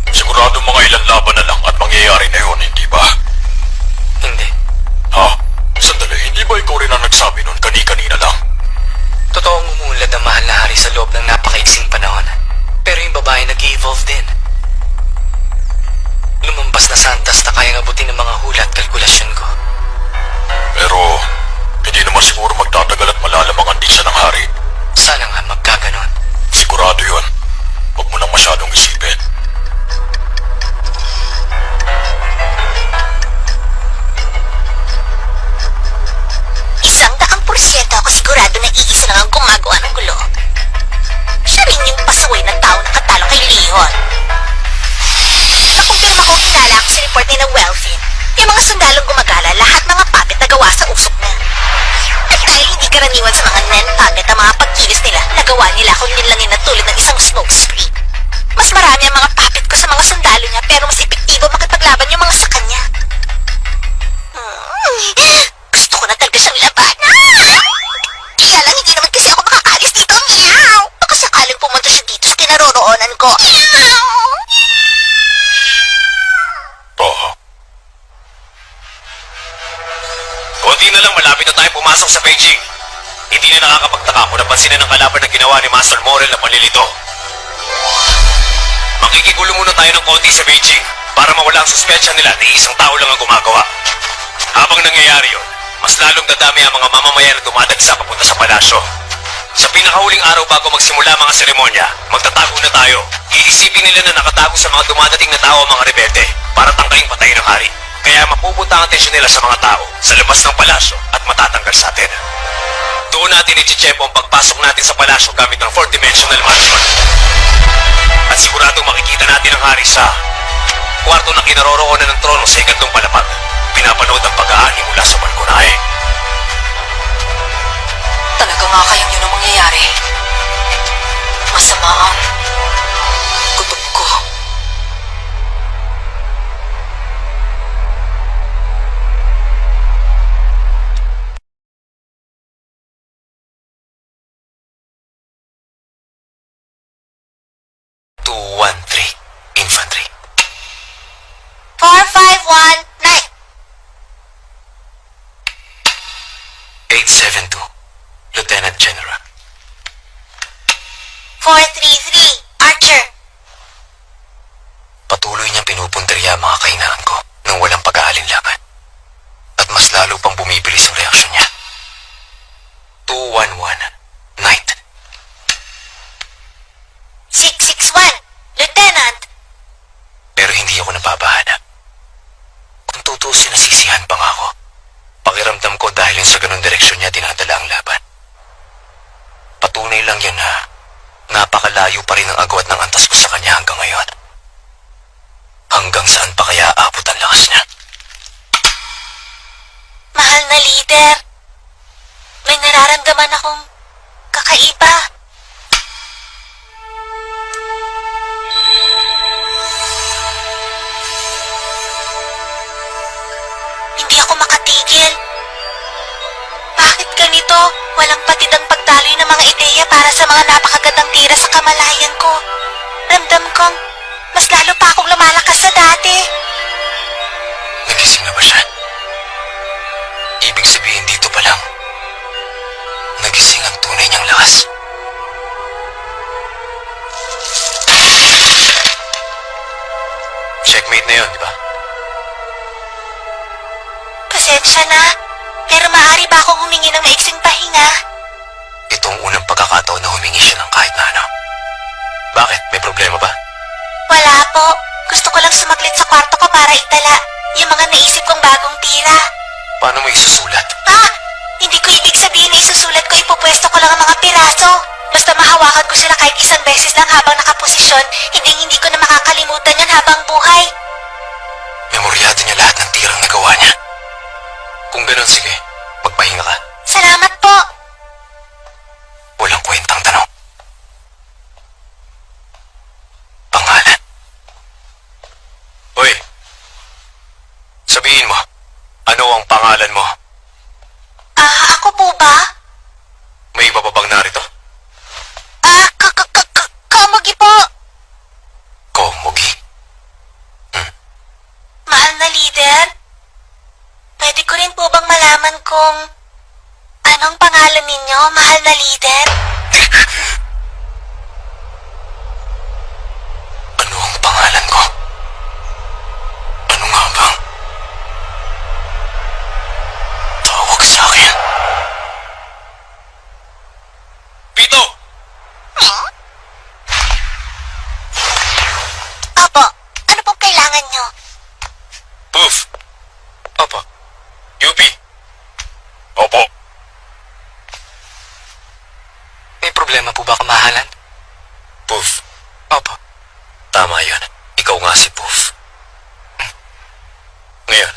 Sigurado mga ilan laban na lang at mangyayari na yun, hindi ba? Hindi. Ha? Sandali, hindi ba ikaw rin ang nagsabi nun kani-kanina lang? Totoong umuunlad ang mahal na hari sa loob ng napakaiksing panahon. Pero yung babae nag-evolve din. Lumampas na sa antas na kayang abutin ng mga hula at kalkulasyon ko. Pero, hindi naman siguro magtatagal at malalamang ang disa ng hari. Sana nga magkaganon. Sigurado yun. Huwag mo nang masyadong isipin. Ako sigurado na iisa lang ang gumagawa ng gulo. Siya rin yung pasaway na tao na katalo kay Leon. Nakumpirma ko hinala ako sa report ni na Welfin. Yung mga sundalong gumagala, lahat mga puppet na gawa sa usok na. At dahil hindi karaniwan sa mga non-puppet ang mga pagkilos nila, nagawa nila akong nilangin na tulad ng isang smoke screen. Mas marami ang mga puppet ko sa mga sundalo niya pero mas epektibo makipaglaban yung mga sa kanya. Gusto ko na talaga siyang labanan. Kaya lang hindi naman kasi ako makakaalis dito, meow. Baka Buti na lang malapit na tayo pumasok sa Beijing. Hindi na nakakapagtaka kung napansin na ng kalaban na ginawa ni Master Morel na panlilito. Makikigulo muna tayo ng konti sa Beijing para mawala ang suspetsya nila na isang tao lang ang gumagawa. Habang nangyayari yun, mas lalong dadami ang mga mamamayan na dumadagsa papunta sa palasyo. Sa pinakahuling araw bago magsimula ang mga seremonya, magtatago na tayo. Iisipin nila na nakatago sa mga dumadating na tao ang mga rebelde para tangkaling patayin ng hari. Kaya mapupunta ang atensyon nila sa mga tao sa labas ng palasyo at matatanggal sa atin. Doon natin i-chepo ang pagpasok natin sa palasyo gamit ng 4-dimensional mansion. At siguradong makikita natin ang hari sa kwarto na kinaroroonan ng trono sa ikatlong palapag. Pinapanood ang pag-aani mula sa balkonahe. Talaga nga kayang yun ang mangyayari. Masama ang kutob ko. Infantry. 4519. 872, Lieutenant General. 433. Archer. Patuloy niyang pinupunteriya ang mga kahinaan ko nang walang pag-aalinlangan. At mas lalo pang bumibilis ang reaksyon niya. 211, Knight. 661. Lieutenant. Pero hindi ako nababahala. Kung tutusin, nasisihan pa nga ako. Pakiramdam ko dahil yun sa ganun direksyon niya dinadala ang laban. Patunay lang yan na napakalayo pa rin ang agwat ng antas ko sa kanya hanggang ngayon. Hanggang saan pa kaya aabot ang lakas niya? Mahal na leader. May nararamdaman akong kakaiba. Hindi ako makatigil. Bakit ganito? Walang patid ang pagdaloy ng mga ideya para sa mga napakagandang tira sa kamalayan ko. Ramdam kong mas lalo pa akong lumalakas sa dati. Nagising na ba siya? Ibig sabihin dito pa lang, nagising ang tunay niyang lakas. Checkmate na yun, di ba? Pasensya na, pero maaari ba akong humingi ng maiksing pahinga? Itong unang pagkakataon na humingi siya ng kahit na ano. Bakit? May problema ba? Wala po. Gusto ko lang sumaglit sa kwarto ko para itala yung mga naisip kong bagong tira. Paano mo isusulat? Ha? Hindi ko ibig sabihin na isusulat ko, ipupwesto ko lang ang mga piraso. Basta mahawakan ko sila kahit isang beses lang habang nakaposisyon, hindi ko na makakalimutan yan habang buhay. Memoryado niya lahat ng tirang nagawa niya. Kung ganun, sige. Magpahinga ka. Salamat po. Walang kwentang tanong. Pangalan. Hoy! Sabihin mo, ano ang pangalan mo? Ako po ba? May iba pa bang narito? Kamugi po. Komugi. Mahal na leader, pwede ko rin po bang malaman kung anong pangalan ninyo, mahal na leader? Ano ang pangalan ko? Ano nga bang tawag sa akin? Pito! Opo, ano pong kailangan nyo? Poof! Opo. UP! Opo. May problema po ba, kamahalan? Poof! Opo. Tama yun. Ikaw nga si Puff. Ngayon,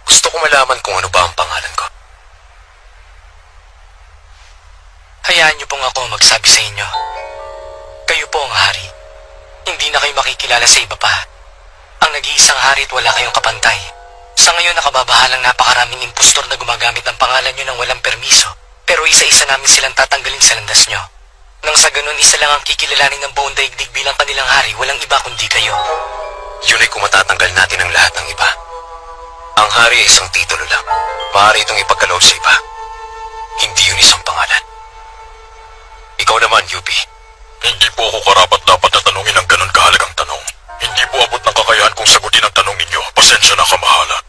gusto ko malaman kung ano ba ang pangalan ko. Hayaan niyo pong ako magsabi sa inyo. Kayo po ang hari. Hindi na kayo makikilala sa iba pa. Ang nag-iisang hari at wala kayong kapantay. Sa ngayon nakababahalang napakaraming impostor na gumagamit ng pangalan nyo ng walang permiso. Pero isa-isa namin silang tatanggalin sa landas nyo. Nang sa ganun, isa lang ang kikilalanin ng buong daigdig bilang kanilang hari, walang iba kundi kayo. Yun ay kung matatanggal natin ang lahat ng iba. Ang hari ay isang titulo lang. Maaari itong ipagkaloob sa iba. Hindi yun isang pangalan. Ikaw naman, Yubi. Hindi po ako karapat dapat na tanungin ang ganun kahalagang tanong. Hindi po abot ng kakayahan kong sagutin ang tanong ninyo. Pasensya na, kamahalan.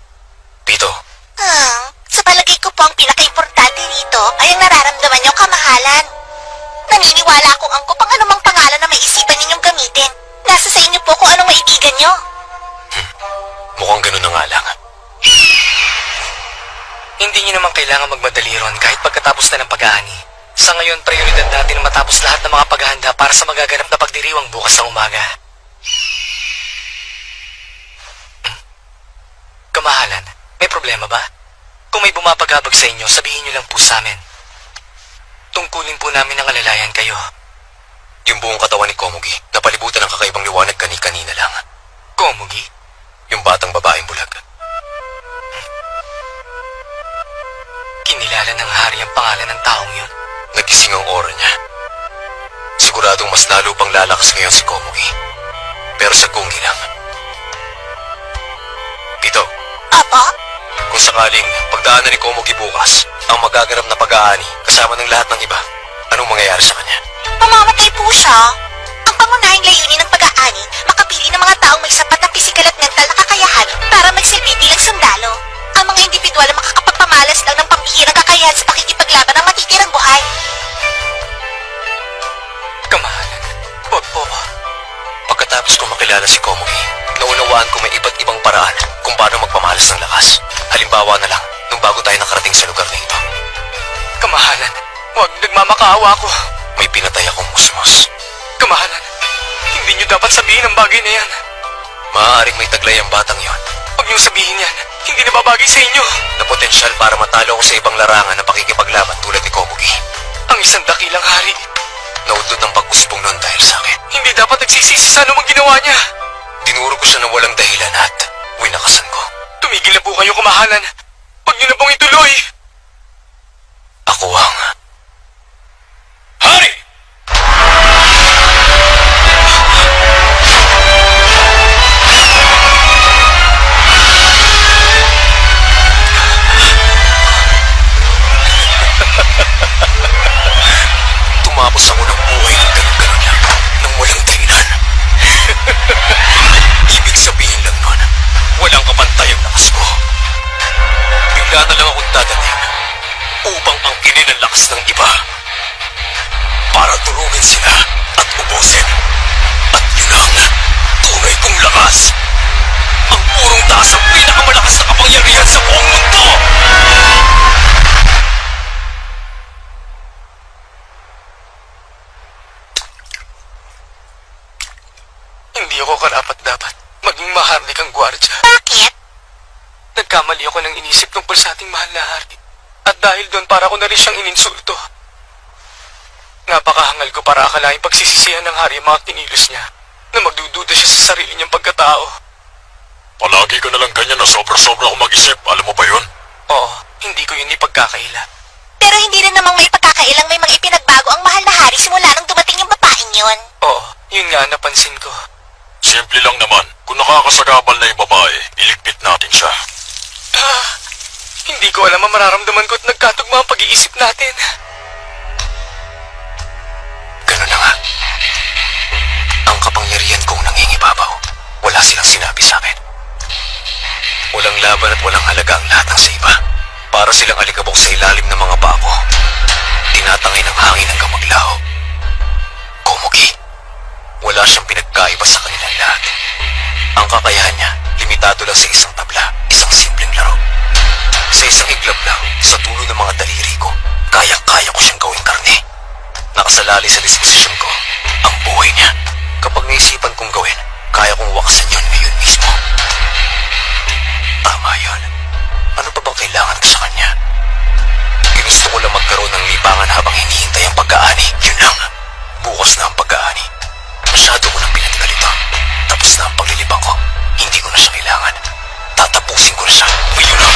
Pito, Sa palagay ko po ang pinaka-importante rito ay ang nararamdaman niyong kamahalan. Naniniwala akong angkop ang anumang pangalan na may isipan ninyong gamitin. Nasa sa inyo po kung anong maibigan niyo. mukhang ganun na nga lang. Hindi niyo naman kailangan magmadali ron kahit pagkatapos na ng pag-aani. Sa ngayon, prioridad natin na matapos lahat ng mga paghahanda para sa magaganap na pagdiriwang bukas ng umaga. Kamahalan, may problema ba? Kung may bumapagabag sa inyo, sabihin niyo lang po sa amin. Tungkulin po namin ang alalayan kayo. Yung buong katawan ni Komugi, napalibutan ng kakaibang liwanag kani-kanina lang. Komugi? Yung batang babaeng bulag. Kinilala ng hari ang pangalan ng taong yun. Nagising ang aura niya. Siguradong mas lalo pang lalakas ngayon si Komugi. Pero sa Gungi lang. Pito, Opo? kung sakaling pagdaanan ni Komugi bukas, ang magaganap na pag-aani kasama ng lahat ng iba, anong mangyayari sa kanya? Mamamatay po siya. Ang pangunahing layunin ng pag-aani, makapili ng mga taong may sapat na pisikal at mental na kakayahan para magsilbi bilang sundalo. Ang mga individual ang makakapagpamalas lang ng pambihirang kakayahan sa pakikipaglaban ng matitirang buhay. Kamahalan, huwag po. Pagkatapos ko makilala si Komugi, naunawaan ko may iba't ibang paraan kung paano magpamalas ng lakas. Halimbawa na lang, nung bago tayo nakarating sa lugar na ito. Kamahalan, huwag nagmamakaawa ko. May pinatay akong musmos. Kamahalan, hindi niyo dapat sabihin ang bagay na yan. Maaaring may taglay ang batang yon Huwag niyong sabihin yan. Hindi na babagay sa inyo. na potensyal para matalo ko sa ibang larangan na pakikipaglaban tulad ni Komugi. Ang isang dakilang hari. Naudlot ang pag-usbong nun dahil sa akin. Hindi dapat nagsisisi sa anumang ginawa niya. Dinuro ko siya ng walang dahilan at winakasan ko. Tumigil na po kayo, kamahalan. Huwag niyo na pong ituloy. Ako ang... Hari! Tumapos ako ng buhay ng ganun-ganun lang, nang walang dahilan. Ibig sabihin lang nun, walang kapantay ang lakas ko. Bigla na lang akong dadating upang angkinin ang lakas ng iba. Para durugin sila at ubusin. At yun ang tunay kong lakas. Ang purong taas ang pinakamalakas na kapangyarihan sa buong mundo! Hindi ako karapat-dapat maging maharlikang gwardya. Bakit? Nagkamali ako ng inisip tungkol sa ating mahal na hari. At dahil doon para ko na rin siyang ininsulto. Napakahangal ko para akalain pagsisisihan ng hari ang mga kinilos niya na magdududa siya sa sarili niyang pagkatao. Palagi ka na lang ganyan na sobra-sobra ako mag-isip. Alam mo ba yun? Oo, hindi ko yun ipagkakaila. Pero hindi rin namang may pagkakailang may mga ipinagbago ang mahal na hari simula nang dumating yung babaeng yun. Oo, yun nga napansin ko. Simple lang naman. Kung nakakasagabal na yung babae, iligpit natin siya. Hindi ko alam ang mararamdaman ko at nagkatugma ang pag-iisip natin. Ganun na nga. Ang kapangyarihan kong nangingibabaw. Wala silang sinabi sa akin. Walang laban at walang halaga ang lahat ng sa iba. Para silang alikabok sa ilalim ng mga bako. Tinatangay ng hangin hanggang maglaho. Komugi. Wala siyang pinagkaiba sa kanilang lahat. Ang kakayahan niya, limitado lang sa isang tabla, isang simpleng laro. Sa isang iglap lang, sa tulo ng mga daliri ko, kaya-kaya ko siyang gawing karne. Nakasalali sa disposisyon ko, ang buhay niya. Kapag naisipan kong gawin, kaya kong waksan yun ngayon mismo. Tama yun. Ano pa bang kailangan ko sa kanya? Ginusto ko lang magkaroon ng libangan habang hinihintay ang pag-aani. Yun lang. Bukas na ang pag-aani. Masyado ko nang pinatigal ito. Tapos na ang paglilibang ko. Hindi ko na siya kailangan. Tatapusin ko na siya. Ngayon na.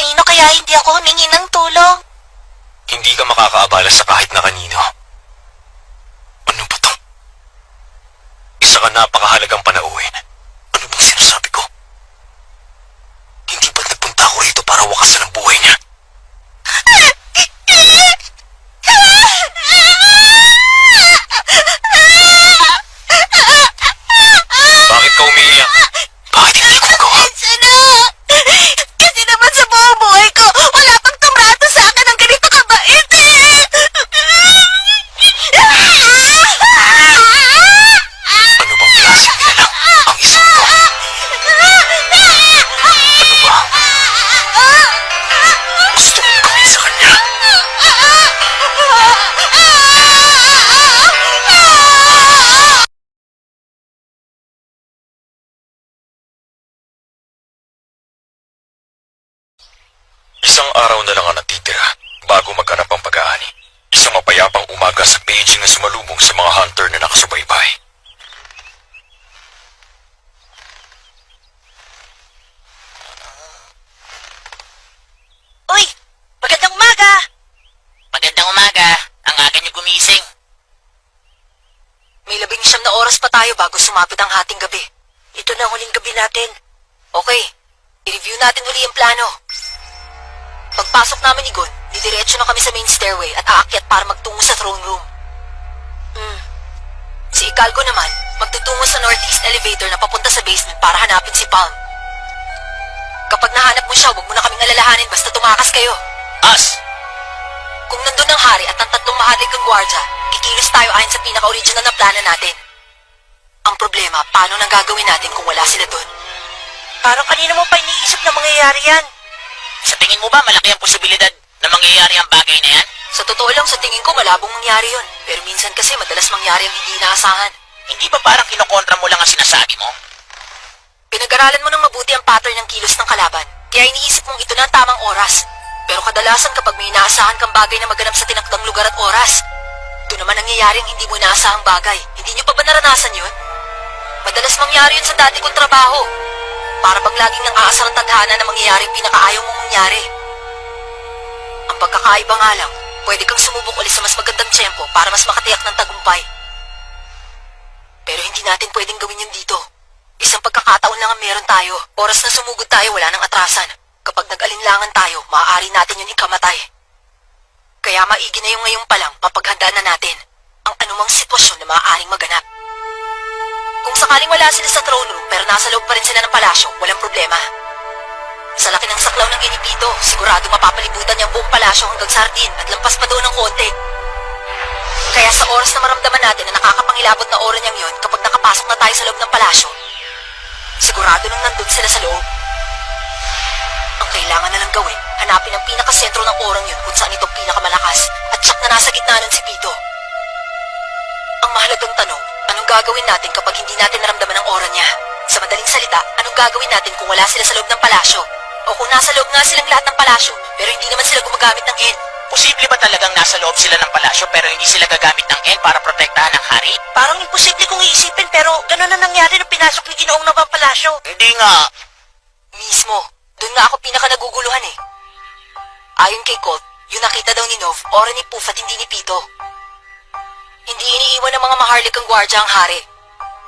kanino kaya hindi ako humingi ng tulong? Hindi ka makakaabala sa kahit na kanino. Ano ba to? Isa ka napakahalagang panauhin. Ano bang sinasabi ko? Hindi ba't nagpunta ako rito para wakasan ang buhay niya? Bakit ka umiiyak? Bakit hindi ko magawa? Sana! Kasi naman sa buong buhay ko, wala pang tumrato sa akin ng ganito kabait Ano bang klaseng nilalang ang isang to? Ano ba? Gusto kong gawin sa kanya? Isang araw na lang ang natitira bago magganap ang pag-aani. Isang mapayapang umaga sa Beijing na sumalubong sa mga hunter na nakasubaybay. Uy! Magandang umaga! Magandang umaga. Ang aga niyo gumising. May 19 na oras pa tayo bago sumapit ang hating gabi. Ito na ang huling gabi natin. Okay, i-review natin uli ang plano. Pagpasok namin ni Gon, didiretso na kami sa main stairway at aakyat para magtungo sa throne room. Si Ikalgo naman, magtutungo sa northeast elevator na papunta sa basement para hanapin si Palm. Kapag nahanap mo siya, huwag mo na kaming alalahanin basta tumakas kayo. Us! Kung nandun ang hari at ang 3 mahalikang gwardya, kikilos tayo ayon sa pinaka-original na plano natin. Ang problema, paano nang gagawin natin kung wala sila doon? Parang kanina mo pa iniisip na mangyayari yan. Sa tingin mo ba malaki ang posibilidad na mangyayari ang bagay na yan? Sa totoo lang, sa tingin ko malabong mangyari yun. Pero minsan kasi madalas mangyari ang hindi inaasahan. Hindi ba parang kinokontra mo lang ang sinasabi mo? Pinag-aralan mo ng mabuti ang pattern ng kilos ng kalaban. Kaya iniisip mong ito na ang tamang oras. Pero kadalasan kapag may inaasahan kang bagay na maganap sa tinakdang lugar at oras, doon naman nangyayari ang hindi mo inaasahang bagay. Hindi nyo pa ba naranasan yun? Madalas mangyari yun sa dati kong trabaho. Para bang laging nang aasar ang tadhana na mangyayari ang pinakaayaw mong mangyari. Ang pagkakaiba nga lang, pwede kang sumubok ulit sa mas magandang tiyempo para mas makatiyak ng tagumpay. Pero hindi natin pwedeng gawin yun dito. Isang pagkakataon lang ang meron tayo. Oras na sumugod tayo, wala nang atrasan. Kapag nag-alinlangan tayo, maaari natin yun ikamatay. Kaya maigi na yung ngayong pa lang, mapaghandaan na natin ang anumang sitwasyon na maaaring maganap. Kung sakaling wala sila sa throne room pero nasa loob pa rin sila ng palasyo, walang problema. Sa laki ng saklaw ng inipito, sigurado mapapalibutan niya ang buong palasyo hanggang sardin at lampas pa doon ng konti. Kaya sa oras na maramdaman natin na nakakapangilabot na oras niyang yon kapag nakapasok na tayo sa loob ng palasyo, sigurado nang nandun sila sa loob. Ang kailangan na lang gawin, hanapin ang pinakasentro ng orang yun kung saan ito pinakamalakas at tsak na nasa gitna nun si Pito. Ang mahalagang tanong, anong gagawin natin kapag hindi natin naramdaman ang aura niya? Sa madaling salita, anong gagawin natin kung wala sila sa loob ng palasyo? O kung nasa loob nga silang lahat ng palasyo, pero hindi naman sila gumagamit ng N? Posible ba talagang nasa loob sila ng palasyo pero hindi sila gagamit ng N para protektahan ang hari? Parang imposible kong iisipin pero ganun na nangyari nung pinasok ni Ginoong ng palasyo. Hindi nga. Mismo, doon nga ako pinaka-naguguluhan eh. Ayon kay Colt, yung nakita daw ni Nov, aura ni Puff at hindi ni Pito. Hindi iniiwan ng mga maharlikang gwardya ang hari.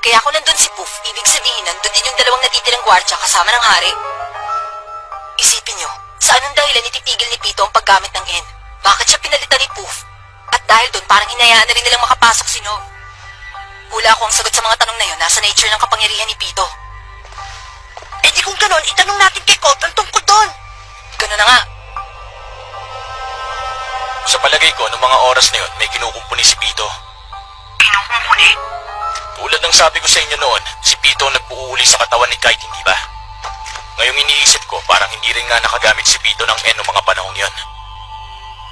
Kaya kung nandun si Puff, ibig sabihin nandun din yung 2 natitirang gwardya kasama ng hari. Isipin nyo, sa anong dahilan ititigil ni Pito ang paggamit ng N? Bakit siya pinalitan ni Puff? At dahil doon parang hinayaan na rin nilang makapasok si Nov. Hula ko ang sagot sa mga tanong na yun, nasa nature ng kapangyarihan ni Pito. Eh di kung ganun, itanong natin kay Colt ang tungkol doon. Ganun na nga. Sa palagay ko, noong mga oras na yun, may kinukumpuni si Pito. Kinukumpuni? Tulad ng sabi ko sa inyo noon, si Pito ang nagbuuli sa katawan ni Kite, hindi ba? Ngayong iniisip ko, parang hindi rin nga nakagamit si Pito ng N noong mga panahong yon.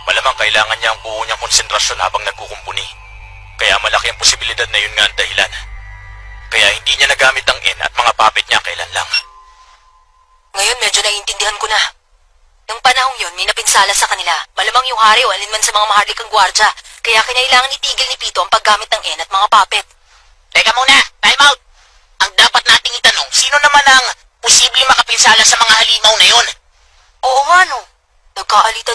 Malamang kailangan niya ang buo niyang konsentrasyon habang nagkukumpuni. Kaya malaki ang posibilidad na yun nga ang dahilan. Kaya hindi niya nagamit ang N at mga puppet niya kailan lang. Ngayon medyo naiintindihan ko na. Nung panahong yun, may napinsala sa kanila. Malamang yung hari o alinman sa mga maharlikang gwardya. Kaya kinailangan itigil ni Pito ang paggamit ng N at mga puppet. Teka muna, time out. Ang dapat nating itanong, sino naman ang posibleng makapinsala sa mga halimaw na yon? Oo nga no.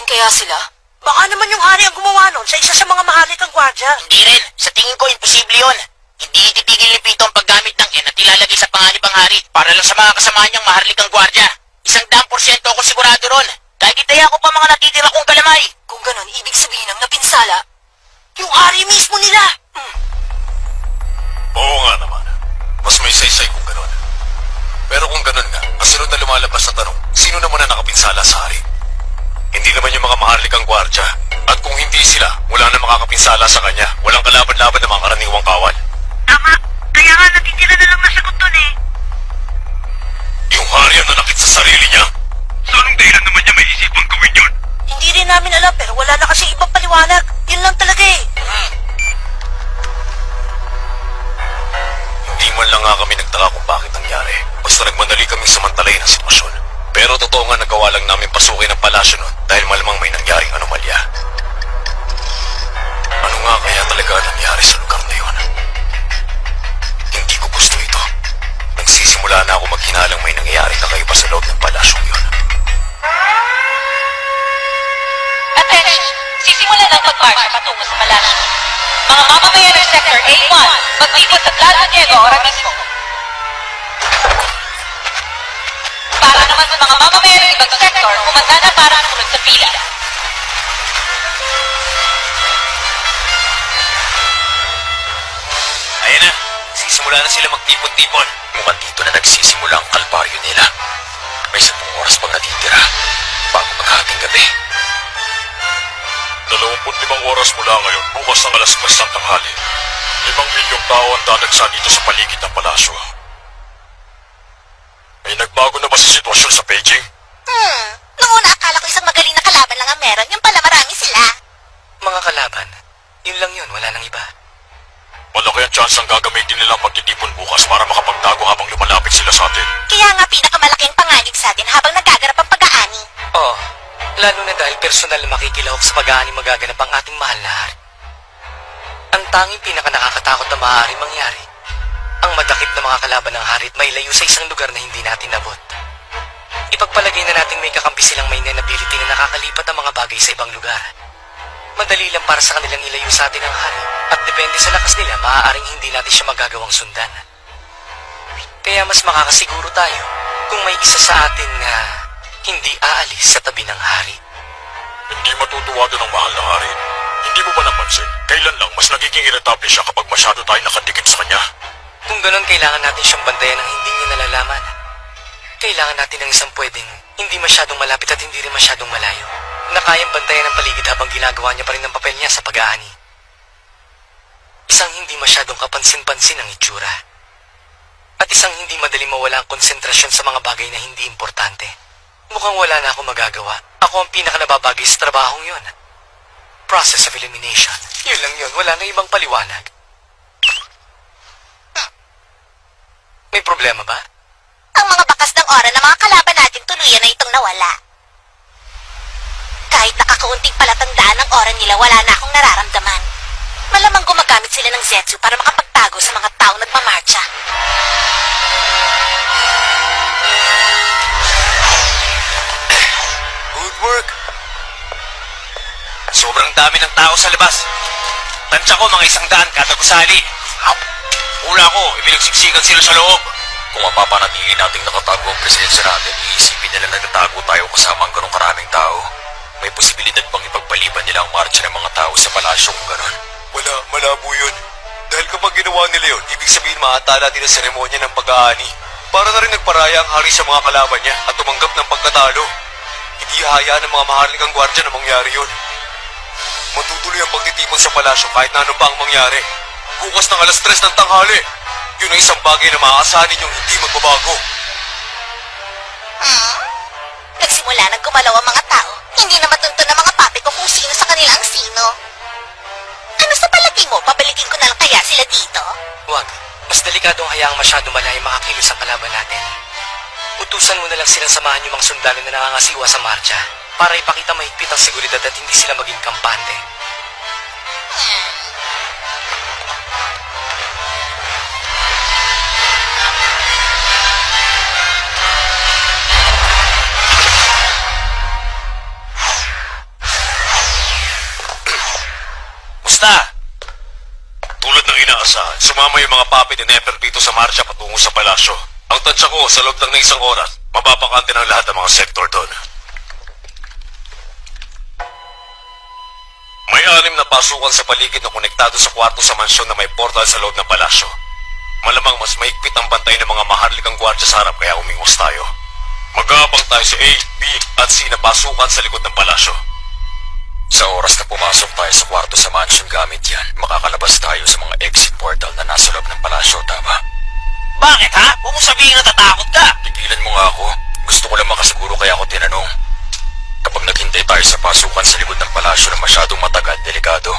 Sinungaling kaya sila? Baka naman yung hari ang gumawa nun sa isa sa mga mahalikang gwardya. Hindi rin. Sa tingin ko, imposible yun. Hindi titigil ni Pito ang paggamit ng N at ilalagay sa panganib ang hari para lang sa mga kasamahan niyang maharlikang gwardya. 100% ako sigurado ron. Kahit itaya ko pa mga natitira kong kalamay. Kung ganon, ibig sabihin ng napinsala, yung hari mismo nila. Oo nga naman. Mas may saysay kung gano'n. Pero kung gano'n nga, ang sunod na lumalabas sa tanong, sino naman ang nakapinsala sa hari? Hindi naman yung mga maharlikang gwardya. At kung hindi sila, wala na makakapinsala sa kanya. Walang kalaban-laban ng mga karaniwang kawal. Tama. Kaya nga natitira na lang na sagot dun eh. Yung hari ang nanakit sa sarili niya? Sa anong dahilan naman niya may isipang gawin yun? Hindi rin namin alam pero wala na kasi ibang paliwanag. Yun lang talaga eh. Hindi man lang nga kami nagtaka kung bakit nangyari. Basta nagmadali kaming samantalayin ang sitwasyon. Pero totoo nga nagawa lang namin pasukin ang palasyo nun dahil malamang may nangyaring anomalya. Ano nga kaya talaga nangyari sa lugar na yun? Hindi ko gusto ito. Nagsisimula na ako maghinalang may nangyayari kakaiba sa loob ng palasyong yun. Attention! Sisimula ng pagmarcha patungo sa palasyo. Mga mamamayan ng Sector A1, maglibot sa Plaza Diego ora mismo. Para naman sa mga mamamayan ng ibang sektor, umanda na para sumunod sa pila. Ayan na, sisimula na sila magtipon-tipon. Mukhang dito na nagsisimula ang kalbaryo nila. May 10 oras pang natitira bago maghating gabi. 25 oras mula ngayon, bukas ng alas 3 ng tanghali. 5 milyong tao ang dadagsa dito sa paligid ng palasyo. May nagbago na ba sa sitwasyon sa Beijing? Noong una akala ko isang magaling na kalaban lang ang meron. Yung pala marami sila. Mga kalaban, yun lang yun, wala nang iba. Malaki ang chance ang gagamitin nilang pagtitipon bukas para makapagtago habang lumalapit sila sa atin. Kaya nga pinakamalaking panganib sa atin habang nagaganap ang pag-aani. Oo, lalo na dahil personal na makikilahok sa pag-aani magaganap ang ating mahal na hari. Ang tanging pinaka-nakakatakot na maaari mangyari, ang madakip na mga kalaban ng hari at may layo sa isang lugar na hindi natin nabot. Ipagpalagay na natin may kakampi silang may ability na nakakalipat ang mga bagay sa ibang lugar. Madali lang para sa kanilang ilayo sa atin ang hari at depende sa lakas nila, maaaring hindi natin siya magagawang sundan. Kaya mas makakasiguro tayo kung may isa sa atin na hindi aalis sa tabi ng hari. Hindi matutuwa doon ang mahal na hari. Hindi mo ba napansin? Kailan lang mas nagiging irritable siya kapag masyado tayo nakadikit sa kanya? Kung ganon, kailangan natin siyang bantayan ng hindi niya nalalaman. Kailangan natin ng isang pwedeng hindi masyadong malapit at hindi rin masyadong malayo, na kayang bantayan ang paligid habang ginagawa niya pa rin ang papel niya sa pag-aani. Isang hindi masyadong kapansin-pansin ang itsura. At isang hindi madali mawala ang konsentrasyon sa mga bagay na hindi importante. Mukhang wala na ako magagawa. Ako ang pinaka-nababagay sa trabahong yun. Process of elimination. Yun lang yun, wala na ibang paliwanag. May problema ba? Ang mga bakas ng ora ng mga kalaban natin tuluyan na itong nawala. Kahit nakakaunting palatandaan ng ora nila, wala na akong nararamdaman. Malamang gumagamit sila ng Zetsu para makapagtago sa mga taong nagmamarcha. Good work! Sobrang dami ng tao sa labas. Tansya ko mga 100 kada gusali. Hula ko, ibinagsiksikan sila sa loob. Kung mapapanatili nating nakatago ang presensya natin, iisipin nila na nagtatago tayo kasama ang ganong karaming tao. May posibilidad bang ipagpaliban nila ang marcha ng mga tao sa palasyo kung ganon? Wala, malabo yun. Dahil kapag ginawa nila yun, ibig sabihin maatala din ang seremonya ng pag-aani. Para na rin nagparaya ang hari sa mga kalaban niya at tumanggap ng pagkatalo. Hindi hahayaan ng mga maharlikang gwardya na mangyari yun. Matutuloy ang pagtitipon sa palasyo kahit na ano pa ang mangyari. Bukas ng alas 3 ng tanghali. Yun ang isang bagay na maaasahan ninyong hindi magbabago. Nagsimula nang gumalaw ang mga tao. Hindi na matunto ng mga papi ko kung sino sa kanila ang sino. Ano sa palagay mo? Pabalikin ko na lang kaya sila dito? Huwag. Mas delikadong hayaang masyado malayo makakilos ang kalaban natin. Utusan mo na lang silang samahan yung mga sundalo na nangangasiwa sa marcha para ipakita mahigpit ang seguridad at hindi sila maging kampante. sumama yung mga puppet and Nefertito sa marcha patungo sa palasyo. Ang tansya ko, sa loob lang ng isang oras, mababakante ng lahat ng mga sektor doon. May 6 na pasukan sa paligid na konektado sa kwarto sa mansyon na may portal sa loob ng palasyo. Malamang mas maigpit ang bantay ng mga maharlikang gwardya sa harap kaya umingos tayo. Mag-aabang tayo sa A, B at C na pasukan sa likod ng palasyo. Sa oras na pumasok tayo sa kwarto sa mansion gamit yan, makakalabas tayo sa mga exit portal na nasa loob ng palasyo, tama? Bakit ha? Huwag mo sabihin natatakot ka. Tigilan mo nga ako. Gusto ko lang makasiguro kaya ako tinanong. Kapag naghintay tayo sa pasukan sa likod ng palasyo na masyadong matagal, delikado.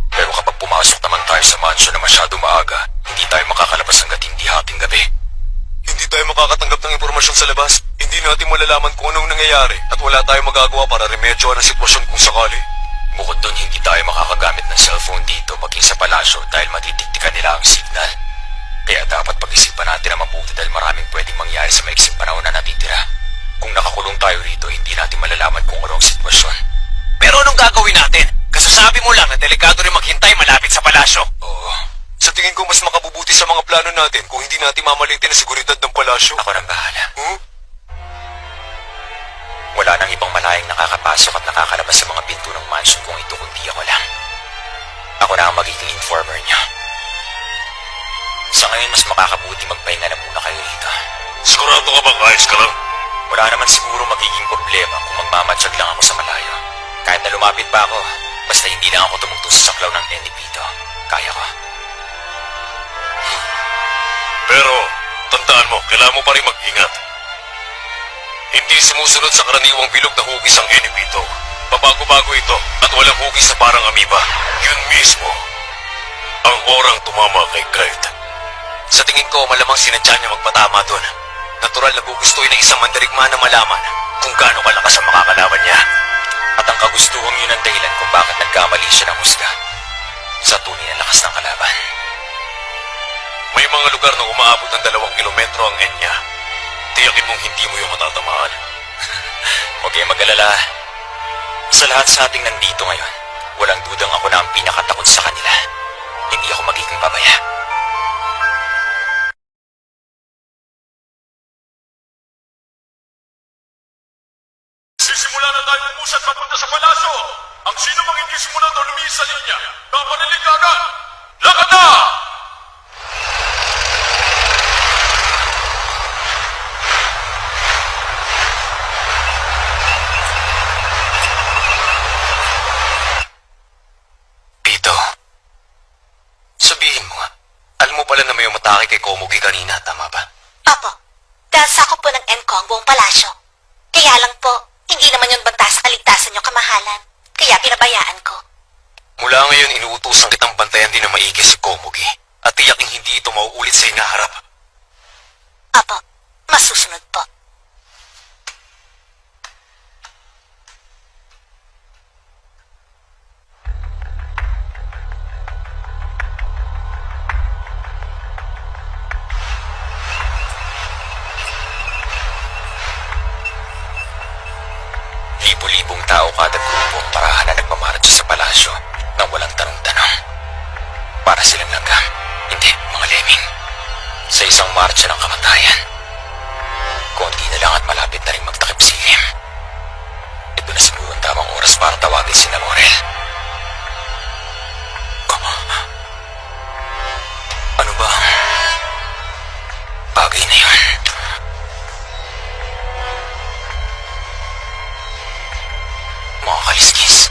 Pero kapag pumasok naman tayo sa mansion na masyadong maaga, hindi tayo makakalabas hanggat hindi hating gabi. Hindi tayo makakatanggap ng impormasyon sa labas. Hindi natin malalaman kung anong nangyayari at wala tayong magagawa para remedyoan ang sitwasyon kung sakali. Bukod doon, hindi tayo makakagamit ng cellphone dito maging sa palasyo dahil matitiktikan nila ang signal. Kaya dapat pag-isipan natin na mabuti dahil maraming pwedeng mangyari sa maiksing panahon na natitira. Kung nakakulong tayo rito, hindi natin malalaman kung ano ang sitwasyon. Pero anong gagawin natin? Kasasabi mo lang na delikado rin maghintay malapit sa palasyo. Oo. Sa tingin ko mas makabubuti sa mga plano natin kung hindi natin mamalitin ang seguridad ng palasyo. Ako nang bahala. Wala nang ibang malayang nakakapasok at nakakalabas sa mga pinto ng mansion kung ito kundi ako lang. Ako na ang magiging informer niyo. Sa ngayon, mas makakabuti magpahinga na muna kayo rito. Sigurado ka bang ayos ka lang? Wala naman siguro magiging problema kung magmamatsyag lang ako sa malayo. Kahit na lumapit pa ako, basta hindi lang ako tumungtong sa saklaw ng Enipito. Kaya ko. Pero, tandaan mo, kailangan mo pa rin mag-ingat. Hindi sumusunod sa karaniwang bilog na hugis ang Enipito. Pabago-bago ito at walang hugis na parang amoeba. Yun mismo ang orang tumama kay Kurt. Sa tingin ko, malamang sinadya niya magpatama doon. Natural na gugustuhin ng isang mandirigma na malaman kung gaano kalakas ang makakalaban niya. At ang kagustuhan yun ang dahilan kung bakit nagkamali siya ng husga sa tunay na lakas ng kalaban. May mga lugar na umaabot ng 2 kilometro ang Enya. Tiyakin mong hindi mo yung matatamaan. Huwag kayong mag-alala. Sa lahat sa ating nandito ngayon, walang dudang ako na ang pinakatakot sa kanila. Hindi ako magiging pabaya. Sisimula na tayo umusad papunta sa palasyo. Ang sino mang hindi simulan o lumihis sa linya, papanilig ka agad. Lakad na! Pito, sabihin mo nga, alam mo pala na may umatake kay Komugi kanina, tama ba? Opo, dahil sakop po ng Encong buong palasyo. Kaya lang po, hindi naman yun banta sa kaligtasan niyo kamahalan. Kaya pinabayaan ko. Mula ngayon, inuutusan kitang bantayan din na maigi si Komugi at tiyaking hindi ito mauulit sa inaharap. Opo, masusunod po. Libo-libong tao kada grupo ang parahan na nagmamarcha sa palasyo nang walang tanong-tanong. Para silang langgam, hindi, mga lemming. Sa isang marcha ng kamatayan. Konti na lang at malapit na rin magtakip silim. Ito na siguro ang tamang oras para tawagin si Laurel. Ano ba ang bagay na yun? Mga kaliskis.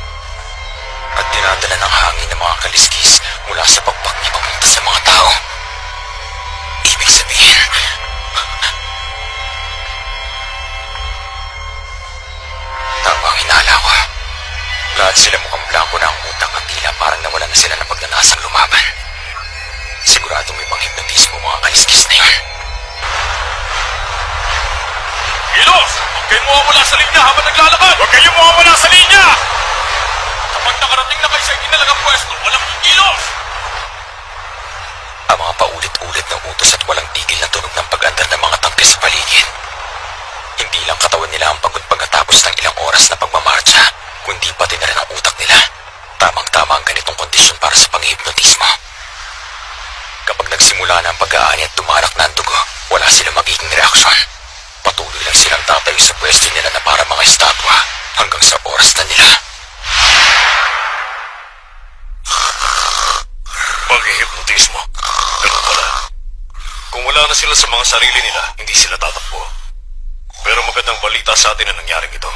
At dinadala ng hangin ng mga kaliskis mula sa pakpak niya papunta sa mga tao. Ibig sabihin, tama ang hinala ko. Lahat sila mukhang blanco na ang utak at tila parang nawala na sila ng pagnanasang lumaban. Siguradong may panghipnotismo mga kaliskis na yun. Kilos! Huwag kayong mawawala sa linya habang naglalakad! Huwag kayong mawawala sa linya! Kapag nakarating na kayo sa inalagang pwesto, walang kilos! Ang mga paulit-ulit ng utos at walang tigil na tunog ng pag-andar ng mga tangke sa paligid. Hindi lang katawan nila ang pagod pagkatapos ng ilang oras na pagmamarcha, kundi pati na rin ang utak nila. Tamang-tama ang ganitong kondisyon para sa panghipnotismo. Kapag pag-aani at tumalak na ang dugo, wala silang magiging reaksyon. Patuloy lang silang tatayo sa pwesto nila na para mga estatwa hanggang sa oras na nila. Pag-hipnotismo. Ganun pala. Kung wala na sila sa mga sarili nila, hindi sila tatakbo. Pero magandang balita sa atin na nangyaring ito.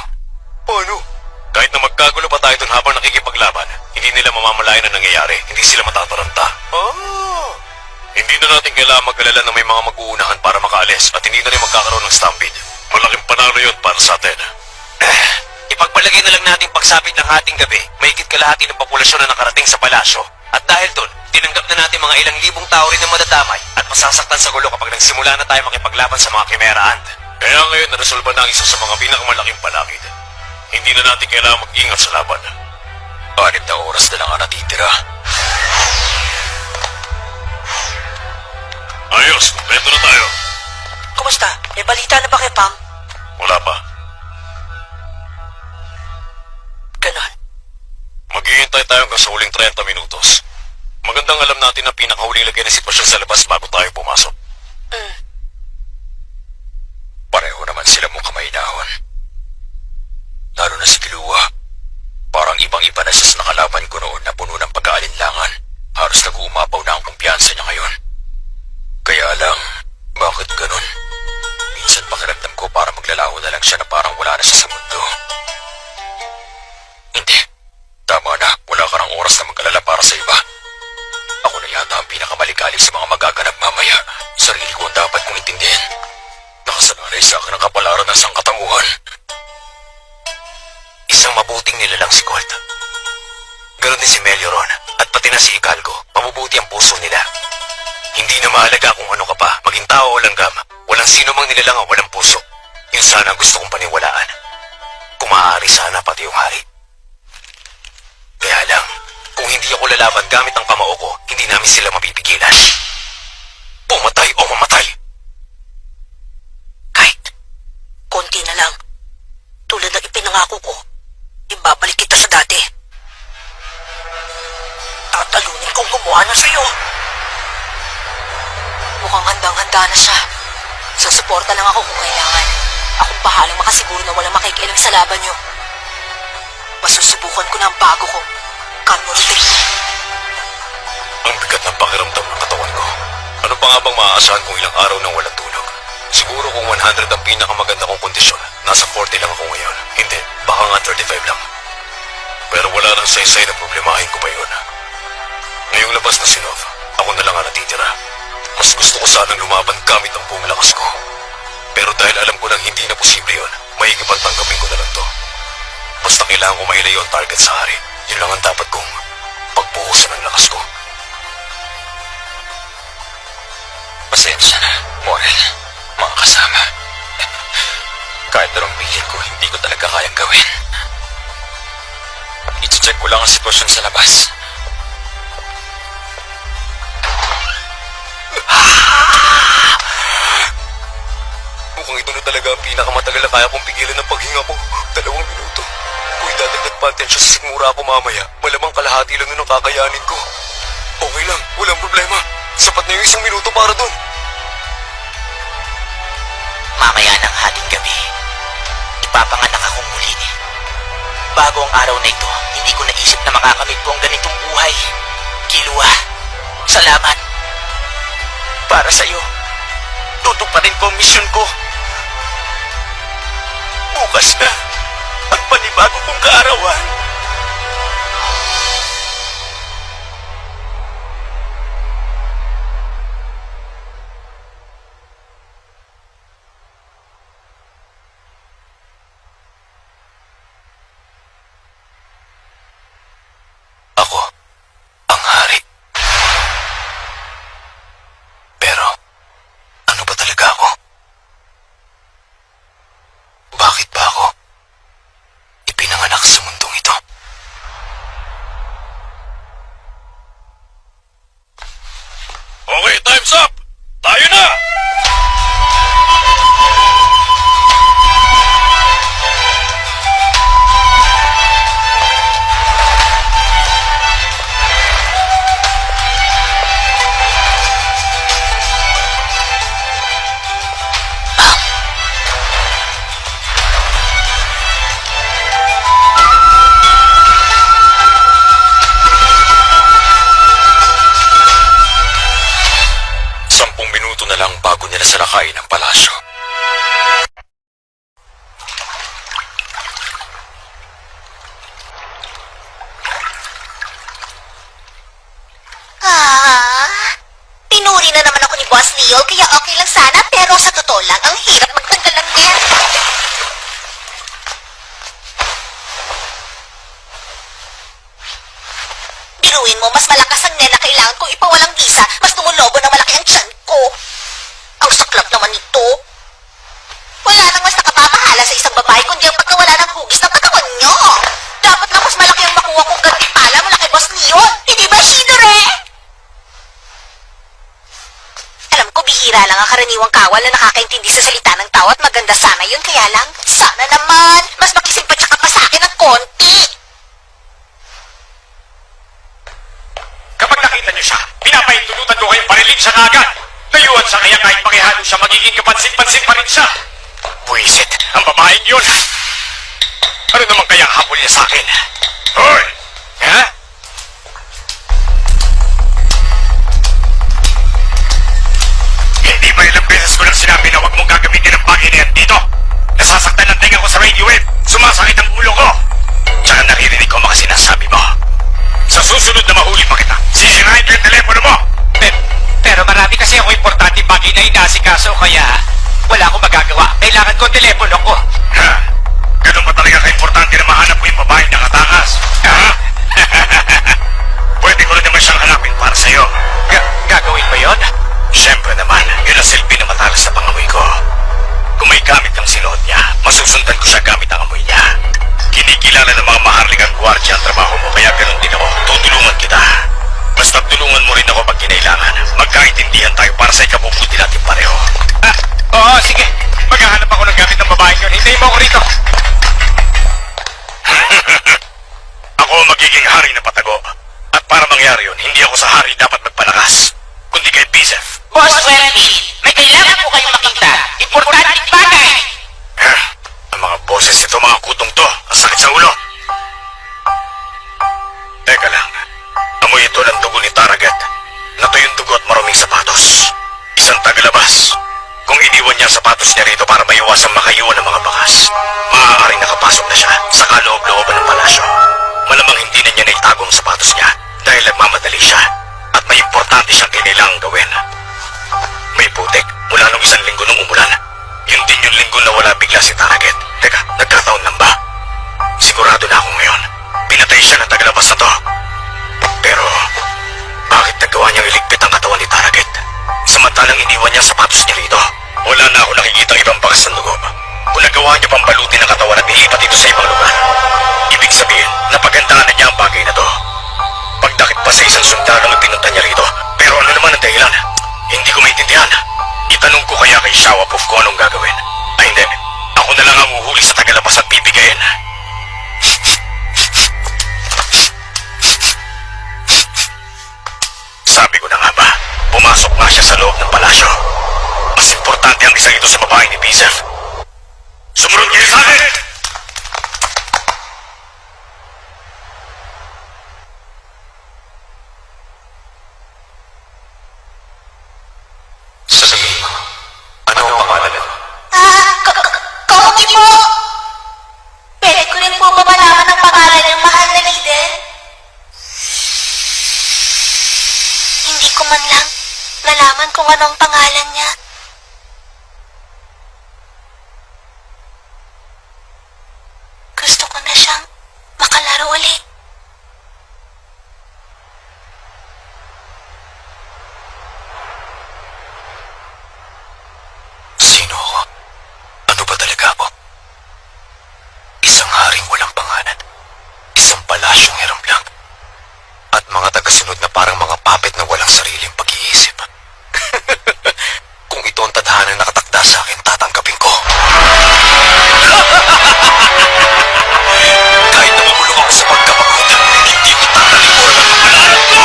Paano? Kahit na magkagulo pa tayo dun habang nakikipaglaban, hindi nila mamamalayan ang nangyayari. Hindi sila matataranta. Hindi na natin kailangan mag-alala na may mga mag-uunahan para makaalis at hindi na rin magkakaroon ng stampede. Malaking panalo yun para sa atin. Ipagpalagay na lang natin pagsapit ng hating gabi, mahigit kalahati ng populasyon na nakarating sa palasyo. At dahil doon, tinanggap na natin mga ilang libong tao rin na madadamay at masasaktan sa gulo kapag nagsimula na tayo makipaglaban sa mga Chimera Ant. Kaya ngayon, naresolba na ang isa sa mga pinakamalaking palakid. Hindi na natin kailangan mag-ingat sa laban. 6 na oras na lang ang natitira. Ayos, kompleto na tayo. Kumusta? May balita na ba kay Pam? Wala pa. Ganon. Maghihintay tayo hanggang sa huling 30 minutos. Magandang alam natin ang pinakahuling lagay ng sitwasyon sa labas bago tayo pumasok. Pareho naman sila mong kamahinahon. Lalo na si Kilua. Parang ibang-iba na siya sa nakalaban ko noon na puno ng pag-aalinlangan. Halos nag-uumapaw na ang kumpiyansa niya ngayon. Kaya lang, bakit ganun? Minsan pakiramdam ko parang maglalaho na lang siya na parang wala na siya sa mundo. Hindi. Tama na, wala ka ng oras na mag-alala para sa iba. Ako na yata ang pinakamaligalig sa mga magaganap mamaya. Sarili ko ang dapat kong intindihin. Nakasananay sa akin ang kapalaran ng sangkatanguhan. Isang mabuting nilalang si Colt. Ganon din si Melioron at pati na si Hidalgo, mabubuti ang puso nila. Hindi na mahalaga kung ano ka pa, maging tao o langgam. Walang sino mang nilalang ang walang puso. Yun sana ang gusto kong paniwalaan. Kung maaari sana pati yung hari. Kaya lang, kung hindi ako lalaban gamit ang kamao ko, hindi namin sila mapipigilan. Pumatay o mamatay. Kahit konti na lang. Tulad ng ipinangako ko, ibabalik kita sa dati. Tatalunin kong gumawa na sa'yo. Mukhang handang-handa na siya. Susuporta lang ako kung kailangan. Akong bahalang makasiguro na walang makikialam sa laban niyo. Masusubukan ko na ang bago kong Carnoritin. Ang bigat ng pakiramdam ng katawan ko. Ano pa nga bang maaasahan kung ilang araw nang walang tulog? Siguro kung 100 ang pinakamaganda kong kondisyon, nasa 40 lang ako ngayon. Hindi, baka nga 35 lang. Pero wala nang saysay na problemahin ko pa yun. Ngayong labas na si Nov, ako na lang ang natitira. Mas gusto ko sanang lumaban gamit ang buong lakas ko. Pero dahil alam ko nang hindi na posible yun, mahigipang tanggapin ko na lang to. Basta kailangan ko mailayo ang target sa hari. Yun lang ang dapat kong pagbuhusan ng lakas ko. Pasensya na, Morel. Mga kasama. Kahit anong bilhin ko, hindi ko talaga kayang gawin. I-check ko lang ang sitwasyon sa labas. Mukhang ito na talaga ang pinakamatagal na kaya kong pigilan ng paghinga ko. 2 minuto. Kung idadagdag pa ang tensyon sa sikmura ako mamaya, malamang kalahati lang nun ang kakayanin ko. Okay lang, walang problema. Sapat na yung 1 minuto para dun. Mamaya ng hating gabi, ipapanganak akong muli. Bago ang araw na ito, hindi ko naisip na makakamit ko ang ganitong buhay. Kilua, salamat. Para sa'yo, tutuparin ko ang misyon ko. Bukas na ang panibago kong kaarawan. Ako, ang hari. Pero, ano ba talaga ako? Bakit ba ako ipinanganak sa mundong ito? palasyo. Pinuri na naman ako ni Boss Leo, kaya okay lang sana, pero sa totoo lang, ang hirap magtanggal ng net. Biruin mo, mas malakas ang net na kailangan kong ipawalang gisa, mas tumulobo na malaki ang tiyan ko. Ang saklap naman nito. Wala nang mas nakapamahala sa isang babae kundi ang pagkawala ng hugis ng katawan nyo. Dapat na mas malaki ang makuha kong gantimpala mula kay Boss Leo. Hindi ba, Shidore? Alam ko, bihira lang ang karaniwang kawal na nakakaintindi sa salita ng tao at maganda sana yun. Kaya lang, sana naman, mas makisimpatya ka pa sa akin ng konti. Kapag nakita niyo siya, pinapahintulutan ko kayong parilin siya kaagad. Layuan siya kaya kahit pakihalo siya, magiging kapansin-pansin pa rin siya. Buisit, ang babaeng yun. Ano naman kaya ang habol niya sa akin? Hoy! Ha? Hindi ba ilang beses ko lang sinabi na huwag mong gagamitin ang bagay na yan dito? Nasasaktan ang tenga ko sa radio wave. Sumasakit ang ulo ko. Tsaka naririnig ko mga sinasabi mo. Sa susunod na mahuli pa kita, sisirahin ko yung telepono mo. Pero marami kasi ako importante bagay na inaasikaso kaya wala akong magagawa. Kailangan ko ang telepono ko. Ha? Ganun ba talaga ka-importante na mahanap ko yung babaeng nakatakas? Ha? Pwede ko rin naman siyang hanapin para sa'yo. Gagawin mo yun? Siyempre naman, yun ang silbi na matalas sa pangamoy ko. Kung may gamit kang sinuot niya, masusundan ko siya gamit ang amoy niya. Kinikilala ng mga maharlingang gwardiya ang trabaho mo, kaya ganun din ako. Tutulungan kita. Basta tulungan mo rin ako pag kinailangan. Magkaintindihan tayo para sa ikabubuti natin pareho. Oo, sige. Maghahanap ako ng gamit ng babaeng yun. Hintayin mo ako rito. Ako ang magiging hari na patago. At para mangyari yun, hindi ako sa hari dapat magpalakas, kundi kay Bizef. Boss Wendy, may kailangan po kayong makita. Importanteng bagay. Ang mga boses nito, mga kutong to, ang sakit sa ulo. Teka lang, amoy ito ng dugo ni Taragat. Natuyong dugo at maruming sapatos. Isang tagalabas. Kung iniwan niya ang sapatos niya rito para maiwasang makaiwan ng mga bakas, maaaring nakapasok na siya sa kaloob-looban ng palasyo. Malamang hindi na niya naitago ang sapatos niya dahil nagmamadali siya at may importante siyang kailangang gawin. May putik mula nung isang linggo nung umulan. Yun din yung linggo na wala bigla si Taraget. Teka, nagkataon lang ba? Sigurado na ako ngayon. Pinatay siya ng tagalabas na to. Pero, bakit nagawa niyang iligpit ang katawan ni Taraget? Samantalang iniwan niya ang sapatos niya rito. Wala na ako nakikita ibang bakas ng dugo. Kung nagawa niya pang balutin ang katawan at ilipat ito sa ibang lugar, ibig sabihin, napagandaan na niya ang bagay na to. Pagdakip pa sa isang sundalo na pinunta niya rito. Pero ano naman ang dahilan? Hindi ko maintindihan. Itanong ko kaya kay Shawapov kung anong gagawin. Ay hindi, ako na lang ang uhuli sa tagalabas at bibigayin. Sabi ko na nga ba, pumasok nga siya sa loob ng palasyo. Mas importante ang isang ito sa babae ni Bizef. Sumunod kayo sa akin! Sasabihin mo, ano ang pangalan mo? Komi po! Pwede ko rin po ba malaman ang pangalan ng mahal na leader? Hindi ko man lang nalaman kung ano ang pangalan niya. Gusto ko na siyang makalaro ulit. Sino ako? Ano ba talaga ako? Isang haring walang pangalan. Isang palasyong hiram lang. At mga tagasunod na parang mga puppet na walang sariling pag-iisip. Kung ito ang tadhana na nakatakda sa akin, tatanggapin ko. Kahit na mabulong ako sa pagkapagod, hindi ko tatalikuran ang pangalan ko!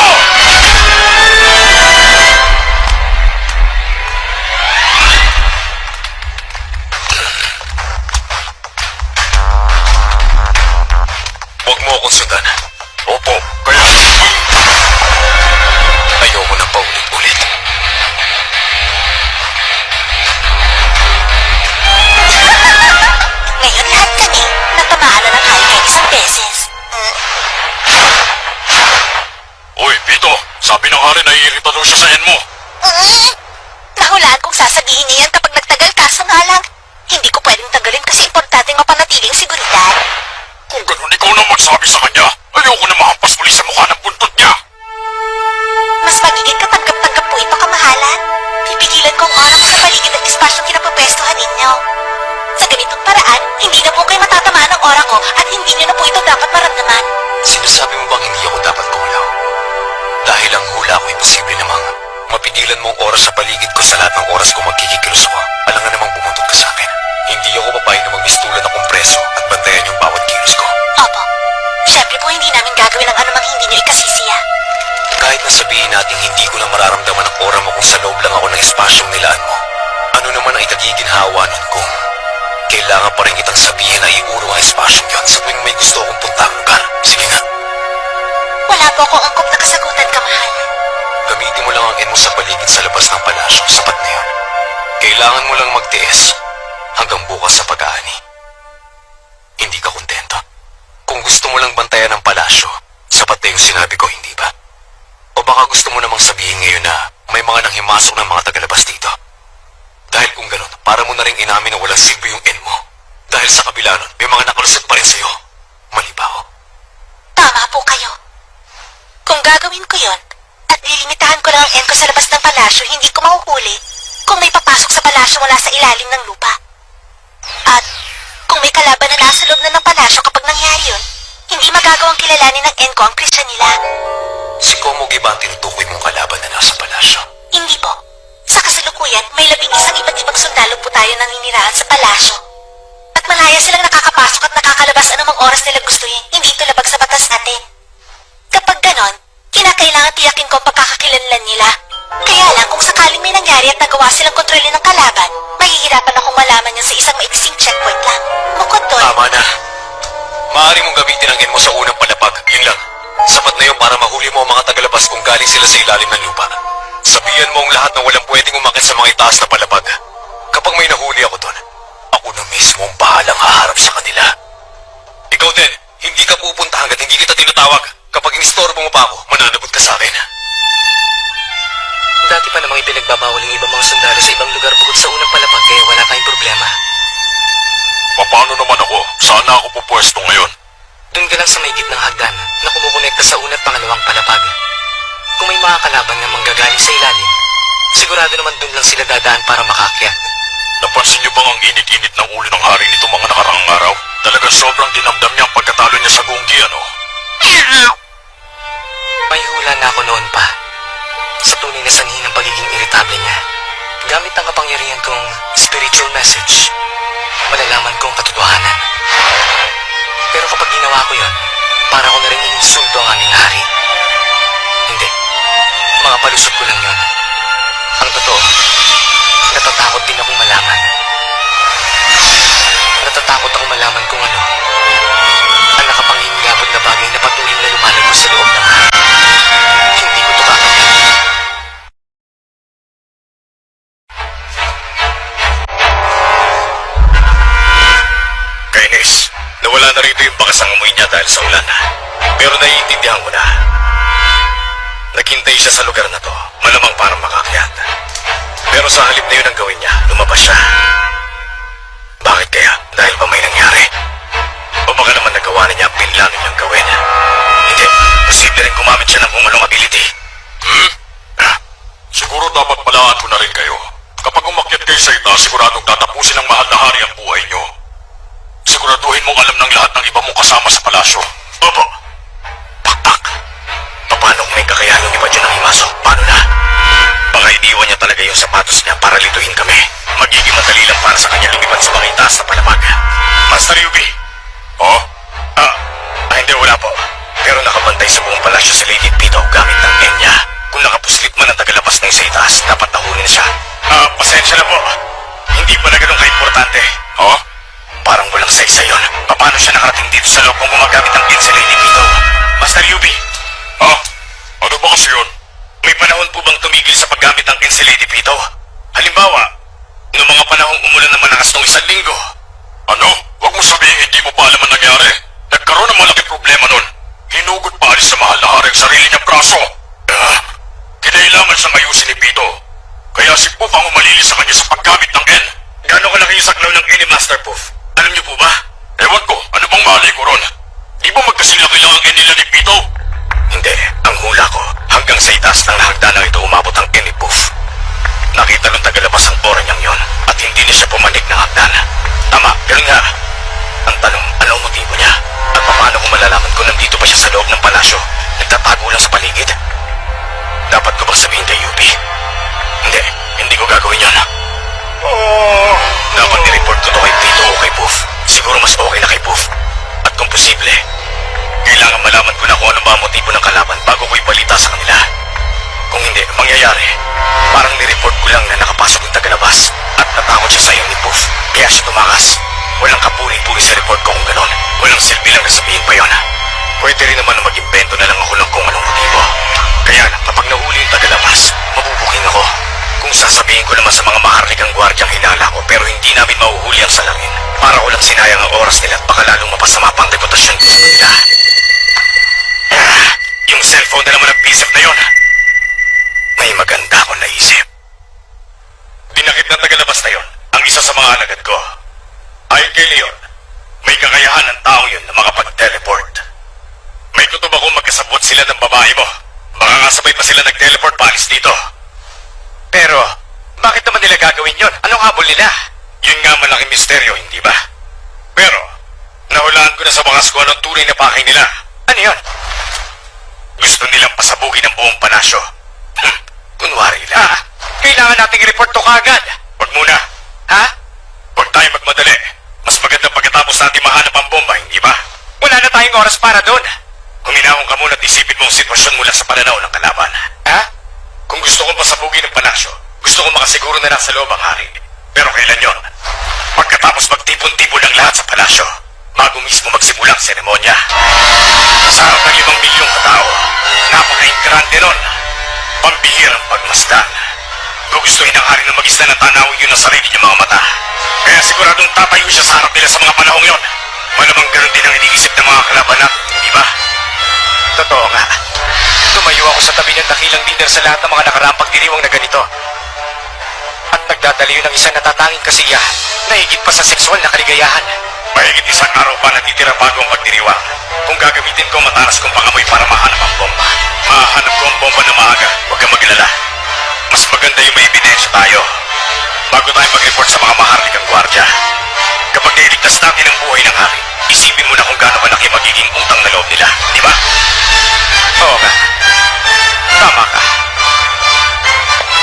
Huwag mo akong sundan. Opo, kaya... Ayoko na pa Sabi ng hari na iirita daw siya sa N mo. Nahulaan kong sasabihin niya yan kapag nagtagal, kaso nga lang, hindi ko pwedeng tagalin kasi importanteng mapanatiling seguridad. Kung ganun, ikaw na magsabi sa kanya. Ayoko na mahampas muli sa mukha ng buntot niya. Mas magiging katanggap-tanggap po ito, kamahalan. Pipigilan ko ang oras ko sa paligid ng espasyong kinapwestuhan ninyo. Sa ganitong paraan, hindi na po kayo matatamaan ng oras ko at hindi niyo na po ito dapat maramdaman. Sinasabi mo bang hindi ako dapat kumulaw? Dahil ang hula ko imposible namang mapigilan mo ang oras sa paligid ko sa lahat ng oras kung magkikikilos ako. Alam nga namang bumuntot ka sa akin. Hindi ako papayag na magmistulan ng kompreso at bantayan yung bawat kilos ko. Opo. Siyempre po hindi namin gagawin ang anumang hindi niyo ikasisiya. Kahit na sabihin natin hindi ko na mararamdaman ang oras mo kung sa loob lang ako ng espasyong nilaan mo. Ano naman ang ikagiginhawa nun kung kailangan pa rin kitang sabihin na iurong ang espasyong yon sa tuwing may gusto akong puntang lugar. Sige nga. Wala po akong angkop na kasagutan, kamahalan. Gamitin mo lang ang N mo sa paligid sa labas ng palasyo. Sapat na yun. Kailangan mo lang magtiis hanggang bukas sa pag-aani. Hindi ka kontento. Kung gusto mo lang bantayan ang palasyo, sapat na yung sinabi ko, hindi ba? O baka gusto mo namang sabihin ngayon na may mga nanghimasok ng mga tagalabas dito. Dahil kung ganun, para mo na rin inamin na walang silbi yung N mo. Dahil sa kabila nun, may mga nakalusot pa rin sa'yo. Mali ba ako? Tama po kayo. Kung gagawin ko yon at lilimitahan ko lang ang end ko sa labas ng palasyo, hindi ko mahuhuli kung may papasok sa palasyo mula sa ilalim ng lupa. At kung may kalaban na nasa loob na ng palasyo kapag nangyari yun, hindi magagawang kilalanin ng end ko ang Krisya nila. Si Komogi ba ang tinutukoy mong kalaban na nasa palasyo? Hindi po. Sa kasalukuyan, may 11 iba't ibang sundalo po tayo naninirahan sa palasyo. At malaya silang nakakapasok at nakakalabas anumang oras nila gustuhin. Hindi ito labag sa batas natin. Kapag ganon, kinakailangan tiyakin ko ang pagkakakilanlan nila. Kaya lang kung sakaling may nangyari at nagawa silang kontrolin ng kalaban, mahihirapan akong malaman yan sa isang maiksing checkpoint lang. Bukod doon, Tama na. Maaari mong gamitin ang N mo sa unang palapag. Yun lang. Sapat na yun para mahuli mo ang mga tagalabas kung galing sila sa ilalim ng lupa. Sabihan mo ang lahat na walang pwedeng umakit sa mga itaas na palapag. Kapag may nahuli ako doon, ako na mismo ang bahalang haharap sa kanila. Ikaw din, hindi ka pupunta hanggat hindi kita tinatawag. Kapag inistorbo mo pa ako, mananagot ka sa akin. Dati pa namang ipinagbabawal yung ibang mga sundalo sa ibang lugar bukod sa unang palapag kaya wala tayong problema. Paano naman ako? Saan ako pupwesto ngayon? Doon ka lang sa may gitnang hagdan na kumukonekta sa una at pangalawang palapag. Kung may mga kalaban na manggagaling sa ilalim, sigurado naman doon lang sila dadaan para makaakyat. Napansin niyo bang ang init-init ng ulo ng hari nito mga nakaraang araw? Talagang sobrang dinamdam niya ang pagkatalo niya sa gunggi, ano? May hula na ako noon pa sa tunay na sanhi ng pagiging iritable niya. Gamit ang kapangyarihan kong spiritual message, malalaman kong katotohanan. Pero kapag ginawa ko yon, para ko na rin ininsulto ang aming hari. Hindi. Mga palusot ko lang yon. Ang totoo, natatakot din akong malaman. Natatakot akong malaman kung ano ang nakapangingilabot na bagay na patuloy na lumalabas sa loob ng hari. Hindi ko ito kakayanin. Kainis, nawala na rito yung bakas ng amoy niya dahil sa ulan. Pero naiintindihan ko na. Naghintay siya sa lugar na to, malamang para makakyat. Pero sa halip na yun ang gawin niya, lumabas siya. Bakit kaya? Dahil ba may nangyari? O baka naman nagawa na niya ang pinlano niyang gawin? Hindi, posible rin gumamit siya ng umalong ability. Siguro dapat palaan ko na rin kayo. Kapag umakyat kayo sa itaas, siguradong tatapusin ng mahal na hari ang buhay niyo. Siguraduhin mong alam ng lahat ng iba mong kasama sa palasyo. Opo. Pakpak. Paano kung may kakayahan yung iba dyan ang himasok? Paano na? Baka iniwan niya talaga yung sapatos niya para lituhin kami. Magiging madali lang para sa kanya lumipad sa mga itaas na palapag. Master Yubi. Oh? Hindi, wala po. Pero nakabantay sa buong palasyo si Lady Pito gamit ng N niya. Kung nakapuslit man ang tagalabas ng sa itaas, dapat nahulin siya. Pasensya na po. Hindi pa na ganun ka-importante. Oh? Parang walang saysa yun. Paano siya nakarating dito sa loob kung gumagamit ng pin si Lady Pito? Master Yubi. Ano ba kasi yun? May panahon po bang tumigil sa paggamit ng pin si Lady Pito? Halimbawa, noong mga panahong umulan ng malakas ng 1 linggo. Ano? Huwag mo sabihin hindi mo pa alam ang nangyari. Nagkaroon ng malaking problema nun. Hinugot pa alis sa mahal na hari ang sarili niyang braso. pang umalili sa kanya sa paggamit ng N. Gano'ng kalaki yung saklaw ng N ni Master Puff? Alam niyo po ba? Ewan ko, ano bang malay ko ron? Di ba magkasilaki lang ang N nila ni Pito? Hindi, ang hula ko, hanggang sa itaas ng hagdanang ito umabot ang N ni Puff. Nakita ng tagalabas ang oran niyang yon at hindi niya siya pumanik ng hagdan. Tama, ganun nga. Ang tanong, ano ang motibo niya? At paano kung malalaman ko nandito pa siya sa loob ng palasyo? Nagtatago lang sa paligid? Dapat ko bang sabihin kay UP? Hindi ko gagawin yun. Dapat nireport ko to kay Pito o kay Puff. Siguro mas okay na kay Puff. At kung posible, kailangan malaman ko na kung ano ba ang motibo ng kalaban bago ko ibalita sa kanila. Kung hindi, mangyayari, parang nireport ko lang na nakapasok yung tagalabas at natakot siya sa iyo ni Puff. Kaya siya tumakas. Walang kapuri-puri sa report ko kung ganon. Walang silbi lang na sabihin pa yun. Pwede rin naman na mag-imbento na lang ako ng kung anong motibo. Kaya lang, kapag nahuli yung tagalabas, mabubuking ako. Kung sasabihin ko naman sa mga maharlikang gwardyang hinala ko pero hindi namin mahuhuli ang salangin, para ko lang sinayang ang oras nila at baka lalong mapasama pang reputasyon ko sa kanila. Yung cellphone na naman ang bisip na yun. May maganda akong naisip. Dinakip na tagalabas na yun ang isa sa mga alagad ko. Ayon kay Leon, may kakayahan ng taong yun na makapag-teleport. May kutob ako magkasabot sila ng babae mo. Baka nga sabay pa sila nag-teleport paalis dito. Pero, bakit naman nila gagawin yon? Anong habol nila? Yun nga malaking misteryo, hindi ba? Pero, nahulaan ko na sa wakas kung anong tunay na pakay nila. Ano yon? Gusto nilang pasabugin ang buong palasyo. Kunwari lang. Kailangan nating i-report to kaagad. Wag muna. Ha? Huwag tayo magmadali. Mas maganda pagkatapos natin mahanap ang bomba, hindi ba? Wala na tayong oras para doon. Huminahon ka muna at isipin mo ang sitwasyon mula sa pananaw ng kalaban. Ha? Kung gusto kong pasabugin ng palasyo, gusto kong makasiguro na nasa loob ang hari. Pero kailan yon? Pagkatapos magtipon-tipon ng lahat sa palasyo, bago mismo magsimula ang seremonya. Sa harap ng 5 milyong katao, napaka-ingrande nun. Pambihirang pagmasdan. Gugustuhin ng hari na mag-isla na tanawin yun ang sarili niyang mga mata. Kaya siguradong tatayo siya sa harap nila sa mga panahong yon. Malamang ganun din ang iniisip ng mga kalaban natin, di ba? Totoo nga. Tumayo ako sa tabi ng dakilang leader sa lahat ng mga nakaraang pagdiriwang na ganito. At nagdadalayo ng isang natatanging kasiyahan na higit pa sa sexual na kaligayahan. Mahigit isang araw pa natitira bago ang pagdiriwang. Kung gagamitin ko mataras kong pangamoy para mahanap ang bomba. Mahanap ko ang bomba na maaga, huwag kang maglala. Mas maganda yung may ebidensya tayo. Bago tayo mag-report sa mga maharlikang gwardya. Kapag nailigtas natin ang buhay ng hari, isipin mo na kung gaano malaki magiging utang na loob nila, di ba? Oo nga. Tama ka.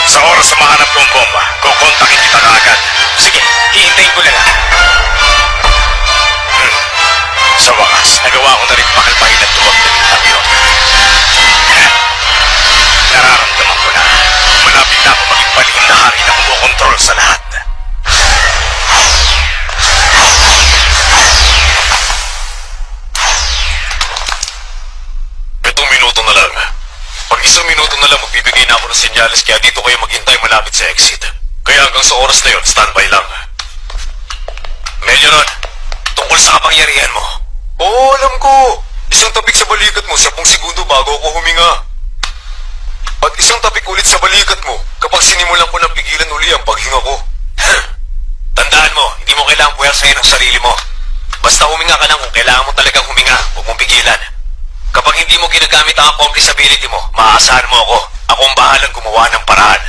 Sa oras na mahanap ko ang bomba, kukontakin kita kaagad. Sige, hihintayin ko lang. Sa wakas, nagawa ko na rin pakalpahin at tuwag na bintang yun. Nararamdaman ko na malapit na ako maging palihim na hari na kumukontrol sa lahat. Itong minuto na lang. Pag 1 minuto na lang, magbibigay na ako ng senyales kaya dito kayo maghintay malapit sa exit. Kaya hanggang sa oras na yun, standby lang. Medyo tungkol sa kapangyarihan mo. Oo, alam ko. Isang tapik sa balikat mo, 10 segundo bago ako huminga. At isang tapik ulit sa balikat mo kapag sinimulan ko ng pigilan uli ang paghinga ko. Tandaan mo, hindi mo kailangang puwersahin ang sarili mo. Basta huminga ka lang kung kailangan mo talagang huminga, huwag mong pigilan. Kapag hindi mo ginagamit ang accomplice ability mo, maaasahan mo ako. Ako ang bahalang gumawa ng paraan.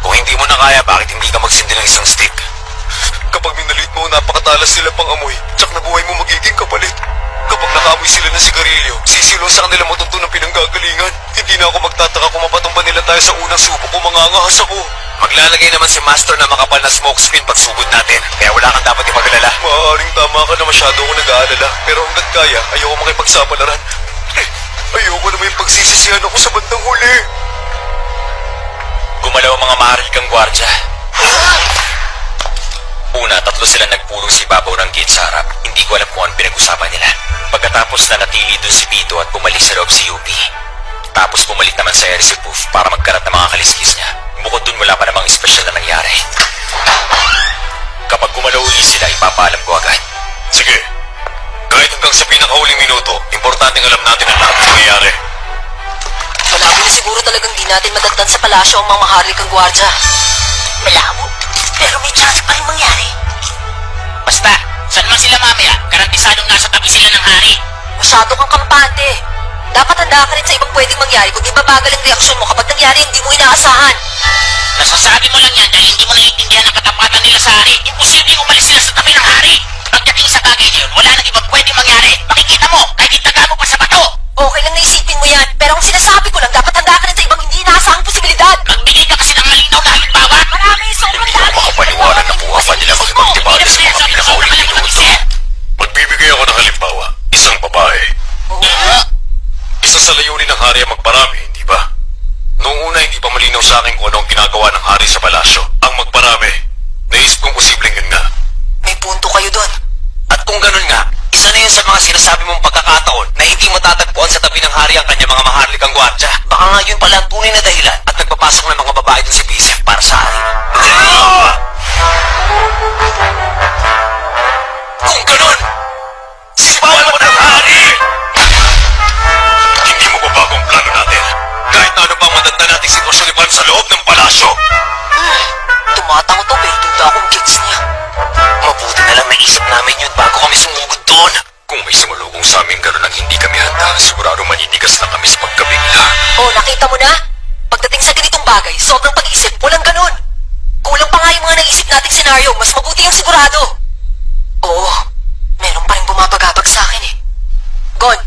Kung hindi mo na kaya, bakit hindi ka magsindi ng isang stick? Kapag minalit mo, napakatalas sila pang amoy. Tsak na buhay mo magiging kapalit. Kapag nakaamoy sila ng sigarilyo, sisilong sa kanila matuto ng pinanggagalingan. Hindi na ako magtataka kung mapatumba nila tayo sa unang subok kung mangangahas ako. Maglalagay naman si Master na makapal na smoke screen pag sugod natin. Kaya wala kang dapat ipag-alala. Maaaring tama ka na masyado ako nag-aalala. Pero hanggat kaya, ayoko makipagsapalaran. Ayoko na may pagsisisihan ako sa bandang huli. Gumalaw ang mga maharlikang gwardya. Una, 3 sila nagpulong si babaw ng gate sa harap. Hindi ko alam kung ano pinag-usapan nila. Pagkatapos na natili dun si Pito at bumalik sa loob si UP. Tapos bumalik naman sa area si Puff para magkarat ng mga kaliskis niya. Bukod dun wala pa namang espesyal na nangyari. Kapag gumalaw uli sila, ipapaalam ko agad. Sige. Kahit hanggang sa pinakahuling minuto, importanteng alam natin ang lahat ng nangyayari. natin madatnan sa palasyo ang mga maharlikang gwardya. Malabo. Pero may chance pa rin mangyari. Basta, saan man sila mamaya, garantisadong nasa tabi sila ng hari. Masyado kang kampante. Dapat handa ka rin sa ibang pwedeng mangyari kung di mabagal ang reaksyon mo kapag nangyari hindi mo inaasahan. Nasasabi mo lang yan dahil hindi mo naiintindihan ang katapatan nila sa hari. Imposibleng umalis sila sa tabi ng hari. Pagdating sa bagay na yun, wala nang ibang pwedeng mangyari. Makikita mo, kahit itaga mo pa sa bato. Okay lang naisipin mo yan, pero ang sinasabi ko lang, dapat handa ka rin sa ibang hindi inaasahang posibilidad. Magbigay ka kasi ng malinaw na halimbawa. Marami, sobrang Hindi ko dami. makapaniwala na buha pa nila makipagtibali sa mga pinakauling minuto. Magbibigay ako ng halimbawa. Isang babae. Isa sa layunin ng hari ang magparami, hindi ba? Noong una hindi pa malinaw sa akin kung ano ang ginagawa ng hari sa palasyo. Ang magparami. Naisip kong posibleng yun nga. May punto kayo doon. At kung ganun nga, isa na yun sa mga sinasabi mong pagkakataon na hindi matatagpuan sa tabi ng hari ang kanyang mga maharlikang gwardya. Baka nga yun pala ang tunay na dahilan at nagpapasok ng mga babae dun si Bisef para sa hari. Kung ganun, sipahan mo ng hari! Hindi mo babago ang plano natin. Kahit na ano pang madatna nating sitwasyon ni Pan sa loob ng palasyo. Tumatango to, pero duda akong gets niya. Mabuti na lang naisip namin yun bago kami sumugod doon. Kung may sumulugong sa amin gano'n ang hindi kami handa, sigurado maninigas na kami sa pagkabigla. Oh, nakita mo na? Pagdating sa ganitong bagay, sobrang pag-isip, walang ganun. Kulang pa nga yung mga naisip nating senaryo, mas mabuti yung sigurado. Oo, meron pa rin bumabagabag sa akin eh. Gon,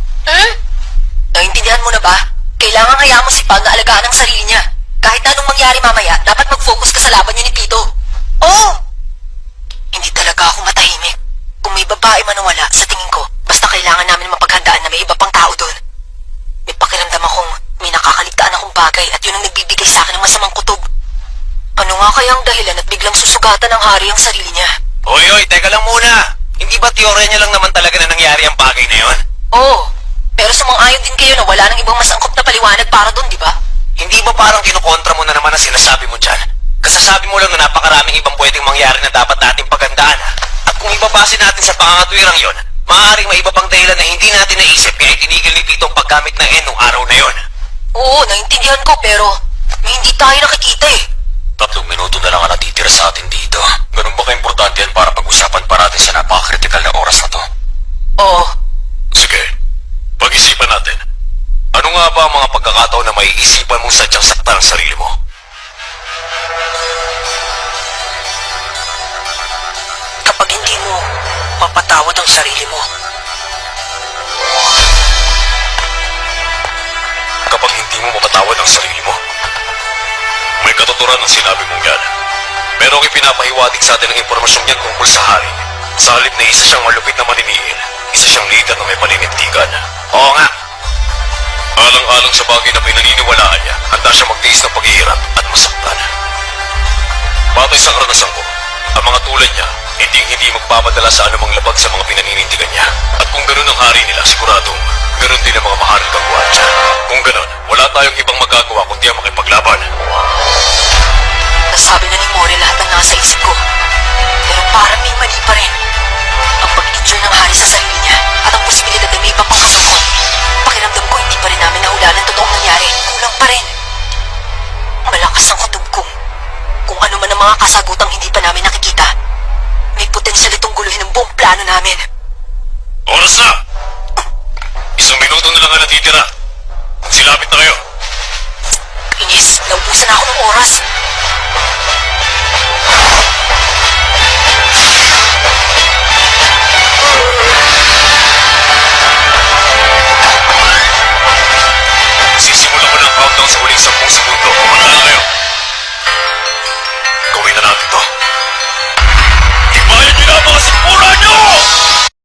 naintindihan mo na ba? Kailangan hayaan mo si Pag na alagaan ang sarili niya. Kahit na anong mangyari mamaya, dapat mag-focus ka sa laban niyo ni Pito. Oo! Hindi talaga ako matahimik. Kung may babae man o wala, sa tingin ko, basta kailangan namin mapaghandaan na may iba pang tao doon. May pakiramdam akong may nakakaligtaan akong bagay at yun ang nagbibigay sa akin ng masamang kutob. Ano nga kaya ang dahilan at biglang susugatan ng hari ang sarili niya? Oy, teka lang muna. Hindi ba teorya niya lang naman talaga na nangyari ang bagay na yon? Oo, pero sumang-ayon din kayo na wala nang ibang mas angkop na paliwanag para doon, di ba? Hindi ba parang kinukontra mo na naman ang sinasabi mo dyan? Kasasabi mo lang na napakaraming ibang pwedeng mangyari na dapat nating paghandaan. At kung ibabase natin sa pangangatwirang yon, maaaring may iba pang dahilan na hindi natin naisip kaya tinigil ni Pito ang paggamit ng N nung araw na yon. Oo, naintindihan ko pero may hindi tayo nakikita eh. 3 minuto na lang ang natitira sa atin dito. Ganun ba ka-importante yan para pag-usapan pa natin sa napaka-critical na oras na to? Oo, Sige, pag-isipan natin. Ano nga ba ang mga pagkakataon na may isipan mong sadyang saktan ang sarili mo? kapag hindi mo mapatawad ang sarili mo. Kapag hindi mo mapatawad ang sarili mo? May katuturan ng sinabi mong yan. Pero ang ipinapahiwatig sa atin ng impormasyong yan tungkol sa hari. Sa halip na isa siyang malupit na maniniil, isa siyang leader na may paninindigan. Oo nga, Alang-alang sa bagay na pinaniniwalaan niya, handa siya magtiis ng paghihirap at masaktan. Batay sa karanasan ko, ang mga tulad niya, hindi magpapadala sa anumang labag sa mga pinaninindigan niya. At kung ganun ang hari nila, siguradong ganun din ang mga maharlikang gwardya. Kung ganun, wala tayong ibang magagawa kundi ang makipaglaban. Nasabi na ni Mori lahat ng nasa isip ko. Pero parang may mali pa rin. Ang pag-injure ng hari sa sarili niya at ang posibilidad na may iba pang kasangkot. Pakiramdam ko hindi pa rin namin nahula ng totoong nangyari. Kulang pa rin. Malakas ang kutob kung ano man ang mga kasagutang hindi pa namin nakikita. May potensyal itong guluhin ang buong plano namin. Oras na! 1 minuto na lang ang natitira. Silapit na kayo. Inis, naubusan